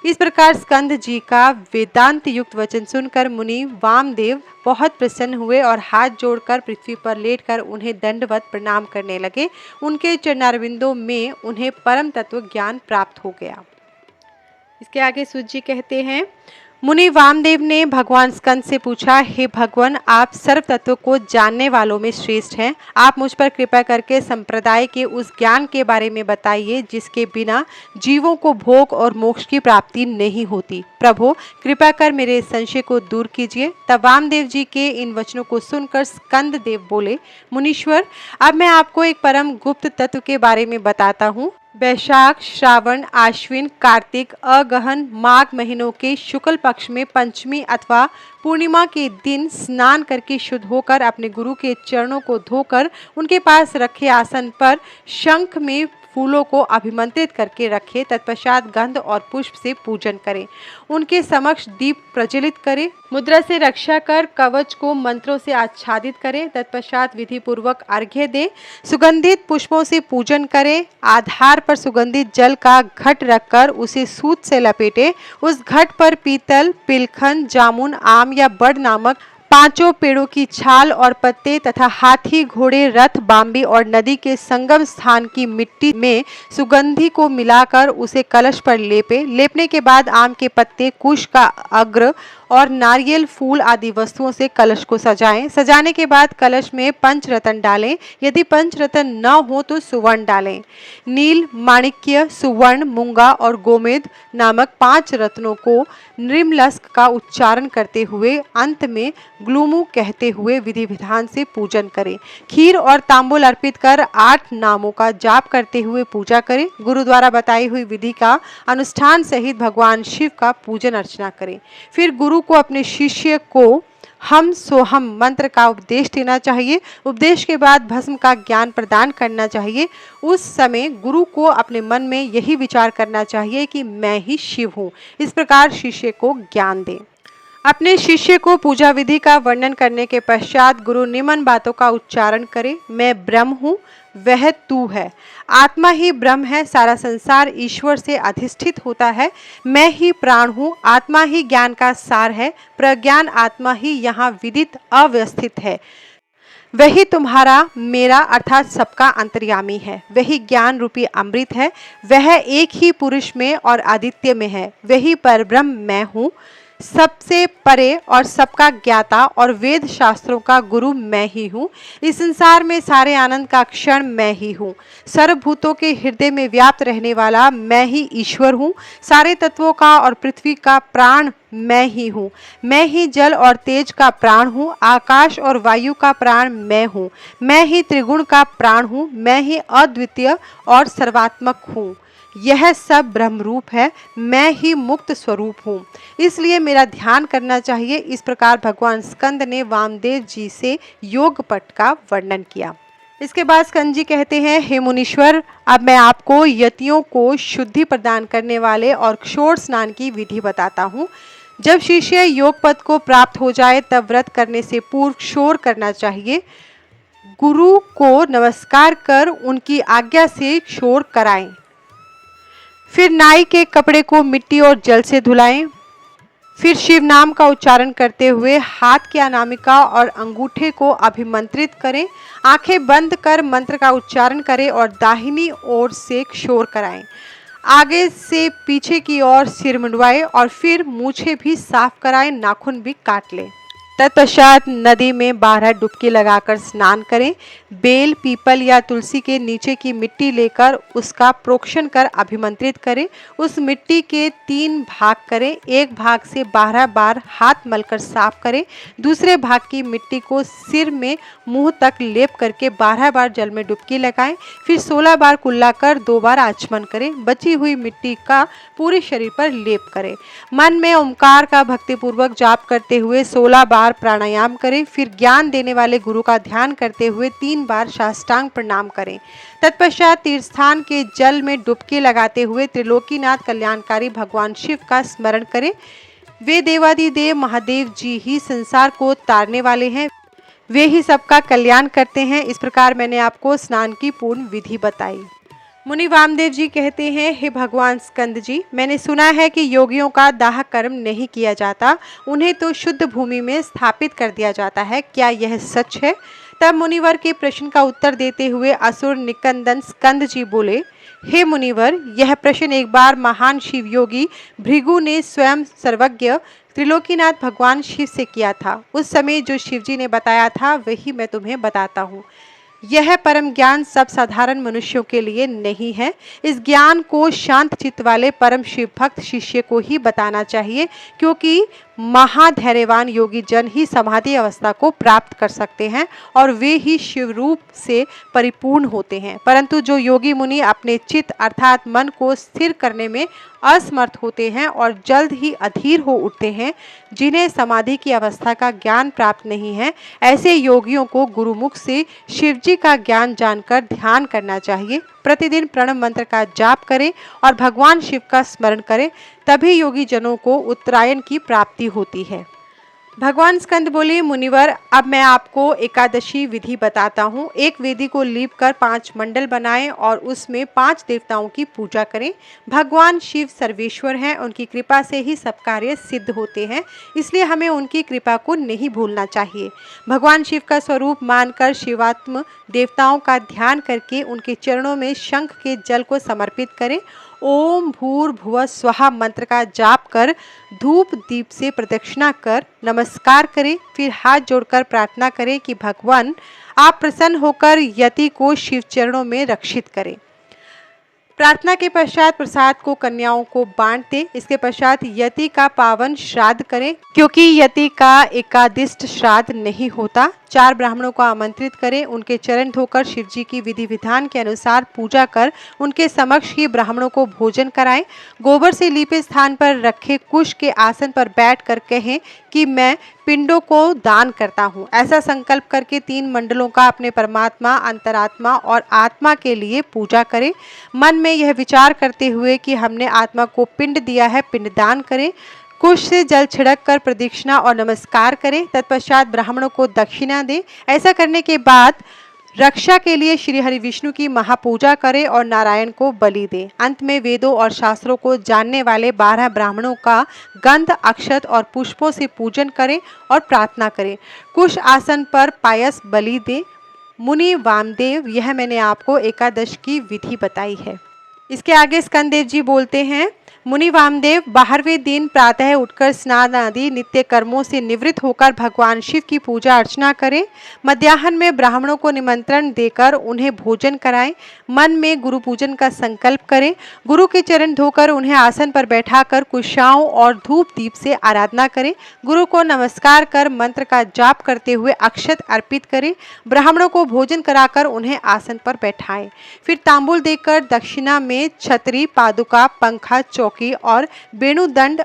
A: इस प्रकार स्कंद जी का वेदांत युक्त वचन सुनकर मुनि वामदेव बहुत प्रसन्न हुए और हाथ जोड़कर पृथ्वी पर लेटकर उन्हें दंडवत प्रणाम करने लगे। उनके चरणारविंदों में उन्हें परम तत्व ज्ञान प्राप्त हो गया। इसके आगे सूत जी कहते हैं, मुनि वामदेव ने भगवान स्कंद से पूछा, हे भगवान, आप सर्व तत्व को जानने वालों में श्रेष्ठ हैं। आप मुझ पर कृपा करके संप्रदाय के उस ज्ञान के बारे में बताइए जिसके बिना जीवों को भोग और मोक्ष की प्राप्ति नहीं होती। प्रभु, कृपा कर मेरे संशय को दूर कीजिए। तब वामदेव जी के इन वचनों को सुनकर स्कंद देव बोले, मुनीश्वर, अब मैं आपको एक परम गुप्त तत्व के बारे में बताता हूँ। वैशाख, श्रावण, आश्विन, कार्तिक, अगहन, माघ महीनों के शुक्ल पक्ष में पंचमी अथवा पूर्णिमा के दिन स्नान करके शुद्ध होकर अपने गुरु के चरणों को धोकर उनके पास रखे आसन पर शंख में फूलों को अभिमंत्रित करके रखे। तत्पश्चात गंध और पुष्प से पूजन करें। उनके समक्ष दीप प्रज्वलित करें। मुद्रा से रक्षा कर कवच को मंत्रों से आच्छादित करें। तत्पश्चात विधि पूर्वक अर्घ्य दे। सुगंधित पुष्पों से पूजन करें। आधार पर सुगंधित जल का घट रखकर उसे सूत से लपेटे। उस घट पर पीतल, पिलखन, जामुन, आम या बड़ नामक 5 पेड़ों की छाल और पत्ते तथा हाथी, घोड़े, रथ, बाम्बी और नदी के संगम स्थान की मिट्टी में सुगंधि को मिलाकर उसे कलश पर लेपे। लेपने के बाद आम के पत्ते, कुश का अग्र और नारियल फूल आदि वस्तुओं से कलश को सजाएं। सजाने के बाद कलश में पंचरत्न डालें। यदि पंचरत्न न हो तो सुवर्ण डालें। नील, माणिक्य, सुवर्ण, मूंगा और गोमेद नामक 5 रत्नों को निर्मलस्क का उच्चारण करते हुए अंत में ग्लूमु कहते हुए विधि विधान से पूजन करें। खीर और तांबुल अर्पित कर 8 नामों का जाप करते हुए पूजा करें। गुरु द्वारा बताई हुई विधि का अनुष्ठान सहित भगवान शिव का पूजन अर्चना करें। फिर गुरु को अपने शिष्य को हम सोहम मंत्र का उपदेश देना चाहिए। उपदेश के बाद भस्म का ज्ञान प्रदान करना चाहिए। उस समय गुरु को अपने मन में यही विचार करना चाहिए कि मैं ही शिव हूँ। इस प्रकार शिष्य को ज्ञान दें। अपने शिष्य को पूजा विधि का वर्णन करने के पश्चात गुरु निम्न बातों का उच्चारण करे। मैं ब्रह्म हूँ, वह तू है। आत्मा ही ब्रह्म है। सारा संसार ईश्वर से अधिष्ठित होता है। मैं ही प्राण हूँ। आत्मा ही ज्ञान का सार है। प्रज्ञान आत्मा ही यहाँ विदित अवस्थित है। वही तुम्हारा, मेरा अर्थात सबका अंतर्यामी है। वही ज्ञान रूपी अमृत है। वह एक ही पुरुष में और आदित्य में है। वही परब्रह्म मैं हूँ, सबसे परे और सबका ज्ञाता और वेद शास्त्रों का गुरु मैं ही हूँ। इस संसार में सारे आनंद का क्षण मैं ही हूँ। सर्वभूतों के हृदय में व्याप्त रहने वाला मैं ही ईश्वर हूँ। सारे तत्वों का और पृथ्वी का प्राण मैं ही हूँ। मैं ही जल और तेज का प्राण हूँ। आकाश और वायु का प्राण मैं हूँ। मैं ही त्रिगुण का प्राण हूँ। मैं ही अद्वितीय और सर्वात्मक हूँ। यह सब ब्रह्म रूप है। मैं ही मुक्त स्वरूप हूँ, इसलिए मेरा ध्यान करना चाहिए। इस प्रकार भगवान स्कंद ने वामदेव जी से योग पट का वर्णन किया। इसके बाद स्कंद जी कहते हैं, हे मुनीश्वर, अब मैं आपको यतियों को शुद्धि प्रदान करने वाले और क्षोर स्नान की विधि बताता हूँ। जब शिष्य योग पद को प्राप्त हो जाए तब व्रत करने से पूर्व क्षोर करना चाहिए। गुरु को नमस्कार कर उनकी आज्ञा से क्षोर कराएं। फिर नाई के कपड़े को मिट्टी और जल से धुलाएं। फिर शिव नाम का उच्चारण करते हुए हाथ की अनामिका और अंगूठे को अभिमंत्रित करें। आंखें बंद कर मंत्र का उच्चारण करें और दाहिनी ओर से क्षोर कराएं। आगे से पीछे की ओर सिर मुंडवाएं और फिर मूछें भी साफ कराएं, नाखून भी काट लें। तत्पश्चात नदी में 12 डुबकी लगाकर स्नान करें। बेल, पीपल या तुलसी के नीचे की मिट्टी लेकर उसका प्रोक्षण कर अभिमंत्रित करें। उस मिट्टी के 3 भाग करें। एक भाग से 12 बार हाथ मलकर साफ करें। दूसरे भाग की मिट्टी को सिर में मुंह तक लेप करके 12 बार जल में डुबकी लगाएं। फिर 16 बार कुल्ला कर 2 बार आचमन करें। बची हुई मिट्टी का पूरे शरीर पर लेप करें। मन में ओंकार का भक्तिपूर्वक जाप करते हुए 16 बार प्राणायाम करें। फिर ज्ञान देने वाले गुरु का ध्यान करते हुए 3 बार साष्टांग प्रणाम करें। तत्पश्चात तीर्थस्थान के जल में डुबकी लगाते हुए त्रिलोकीनाथ कल्याणकारी भगवान शिव का स्मरण करें। वे देवादिदेव महादेव जी ही संसार को तारने वाले हैं, वे ही सबका कल्याण करते हैं। इस प्रकार मैंने आपको स्नान की पूर्ण विधि बताई। मुनि वामदेव जी कहते हैं, हे भगवान स्कंद जी, मैंने सुना है कि योगियों का दाह कर्म नहीं किया जाता, उन्हें तो शुद्ध भूमि में स्थापित कर दिया जाता है, क्या यह सच है? तब मुनिवर के प्रश्न का उत्तर देते हुए असुर निकंदन स्कंद जी बोले, हे मुनिवर, यह प्रश्न एक बार महान शिव योगी भृगु ने स्वयं सर्वज्ञ त्रिलोकीनाथ भगवान शिव से किया था। उस समय जो शिवजी ने बताया था वही मैं तुम्हें बताता हूँ। यह परम ज्ञान सब साधारण मनुष्यों के लिए नहीं है। इस ज्ञान को शांत चित्त वाले परम शिव भक्त शिष्य को ही बताना चाहिए, क्योंकि महाधैर्यवान योगी जन ही समाधि अवस्था को प्राप्त कर सकते हैं और वे ही शिव रूप से परिपूर्ण होते हैं। परंतु जो योगी मुनि अपने चित्त अर्थात मन को स्थिर करने में असमर्थ होते हैं और जल्द ही अधीर हो उठते हैं, जिन्हें समाधि की अवस्था का ज्ञान प्राप्त नहीं है, ऐसे योगियों को गुरुमुख से शिवजी का ज्ञान जानकर ध्यान करना चाहिए। प्रतिदिन प्रणव मंत्र का जाप करें और भगवान शिव का स्मरण करें, तभी योगी जनों को उत्तरायण की प्राप्ति होती है। भगवान स्कंद बोले, मुनिवर, अब मैं आपको एकादशी विधि बताता हूँ। एक वेदी को लीप कर 5 मंडल बनाएं और उसमें 5 देवताओं की पूजा करें। भगवान शिव सर्वेश्वर हैं, उनकी कृपा से ही सब कार्य सिद्ध होते हैं, इसलिए हमें उनकी कृपा को नहीं भूलना चाहिए। भगवान शिव का स्वरूप मानकर शिवात्म देवताओं का ध्यान करके उनके चरणों में शंख के जल को समर्पित करें। ओम भूर्भुवः स्वः मंत्र का जाप कर धूप दीप से प्रदक्षिणा कर नमस्कार करें। फिर हाथ जोड़कर प्रार्थना करें कि भगवान आप प्रसन्न होकर यति को शिव चरणों में रक्षित करें। प्रार्थना के पश्चात प्रसाद को कन्याओं को बांट दें। इसके पश्चात यति का पावन श्राद्ध करें, क्योंकि यति का एकादिष्ट श्राद्ध नहीं होता। 4 ब्राह्मणों को आमंत्रित करें, उनके चरण धोकर शिवजी की विधि विधान के अनुसार पूजा कर उनके समक्ष ही ब्राह्मणों को भोजन कराएं। गोबर से लीपे स्थान पर रखे कुश के आसन पर बैठकर कहें कि मैं पिंडों को दान करता हूँ। ऐसा संकल्प करके 3 मंडलों का अपने परमात्मा, अंतरात्मा और आत्मा के लिए पूजा करें। मन में यह विचार करते हुए कि हमने आत्मा को पिंड दिया है, पिंडदान करें। कुश से जल छिड़क कर प्रदक्षिणा और नमस्कार करें। तत्पश्चात ब्राह्मणों को दक्षिणा दें। ऐसा करने के बाद रक्षा के लिए श्री हरि विष्णु की महापूजा करें और नारायण को बलि दें। अंत में वेदों और शास्त्रों को जानने वाले 12 ब्राह्मणों का गंध, अक्षत और पुष्पों से पूजन करें और प्रार्थना करें। कुश आसन पर पायस बलि दें। मुनि वामदेव, यह मैंने आपको एकादश की विधि बताई है। इसके आगे स्कंददेव जी बोलते हैं, मुनि वामदेव, 12वें दिन प्रातः उठकर स्नान आदि नित्य कर्मों से निवृत्त होकर भगवान शिव की पूजा अर्चना करें। मध्याह्न में ब्राह्मणों को निमंत्रण देकर उन्हें भोजन कराएं। मन में गुरु पूजन का संकल्प करें। गुरु के चरण धोकर उन्हें आसन पर बैठाकर कुशाओं और धूप दीप से आराधना करें। गुरु को नमस्कार कर मंत्र का जाप करते हुए अक्षत अर्पित करें। ब्राह्मणों को भोजन कराकर उन्हें आसन पर बैठाएं। फिर तांबूल देकर दक्षिणा में छतरी, पादुका, पंखा, चौकी और वेणुदंड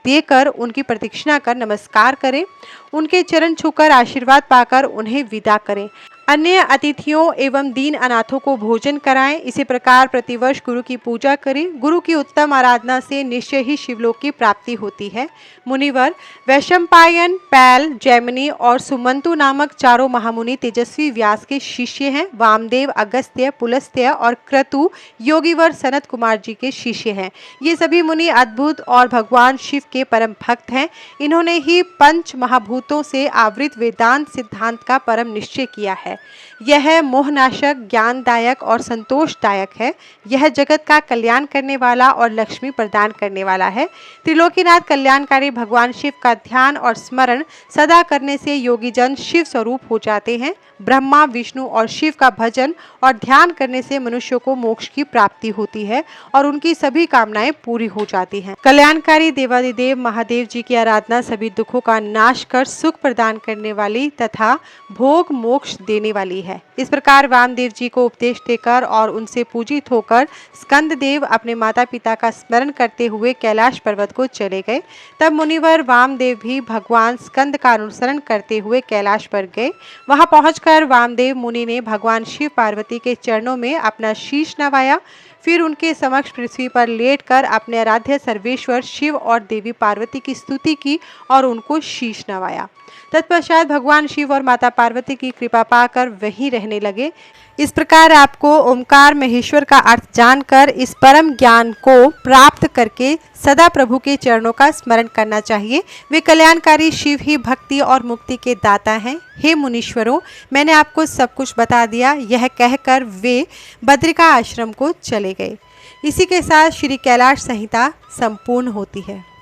A: देकर उनकी प्रदक्षिणा कर नमस्कार करें। उनके चरण छूकर आशीर्वाद पाकर उन्हें विदा करें। अन्य अतिथियों एवं दीन अनाथों को भोजन कराएं। इसी प्रकार प्रतिवर्ष गुरु की पूजा करें। गुरु की उत्तम आराधना से निश्चय ही शिवलोक की प्राप्ति होती है। मुनिवर, वैशंपायन, पैल, जैमिनी और सुमंतु नामक 4 महामुनि तेजस्वी व्यास के शिष्य हैं। वामदेव, अगस्त्य, पुलस्त्य और क्रतु योगीवर सनत कुमार जी के शिष्य हैं। ये सभी मुनि अद्भुत और भगवान शिव के परम भक्त हैं। इन्होंने ही 5 महाभूतों से आवृत वेदांत सिद्धांत का परम निश्चय किया है। यह मोहनाशक, ज्ञानदायक और संतोषदायक है। यह जगत का कल्याण करने वाला और लक्ष्मी प्रदान करने वाला है। त्रिलोकीनाथ कल्याणकारी भगवान शिव का ध्यान और स्मरण सदा करने से योगी जन शिव स्वरूप हो जाते हैं। ब्रह्मा, विष्णु और शिव का भजन और ध्यान करने से मनुष्यों को मोक्ष की प्राप्ति होती है और उनकी सभी कामनाएं पूरी हो जाती हैं। कल्याणकारी देवादिदेव महादेव जी की आराधना सभी दुखों का नाश कर सुख प्रदान करने वाली तथा भोग मोक्ष देने वाली है। इस प्रकार वामदेव जी को उपदेश देकर और उनसे पूजित होकर स्कंद देव अपने माता पिता का स्मरण करते हुए कैलाश पर्वत को चले गए। तब मुनिवर वामदेव भी भगवान स्कंद का अनुसरण करते हुए कैलाश पर गए। वहां पहुंचकर वामदेव मुनि ने भगवान शिव पार्वती के चरणों में अपना शीश नवाया। फिर उनके समक्ष पृथ्वी पर लेटकर अपने आराध्य सर्वेश्वर शिव और देवी पार्वती की स्तुति की और उनको शीश नवाया। तत्पश्चात भगवान शिव और माता पार्वती की कृपा पाकर वहीं रहने लगे। इस प्रकार आपको ओमकार महेश्वर का अर्थ जानकर इस परम ज्ञान को प्राप्त करके सदा प्रभु के चरणों का स्मरण करना चाहिए। वे कल्याणकारी शिव ही भक्ति और मुक्ति के दाता हैं। हे मुनीश्वरों, मैंने आपको सब कुछ बता दिया। यह कहकर वे बद्रिका आश्रम को चले गए। इसी के साथ श्री कैलाश संहिता संपूर्ण होती है।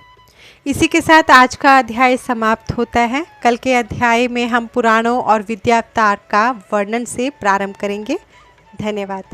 A: इसी के साथ आज का अध्याय समाप्त होता है। कल के अध्याय में हम पुराणों और विद्यावतार का वर्णन से प्रारंभ करेंगे। धन्यवाद।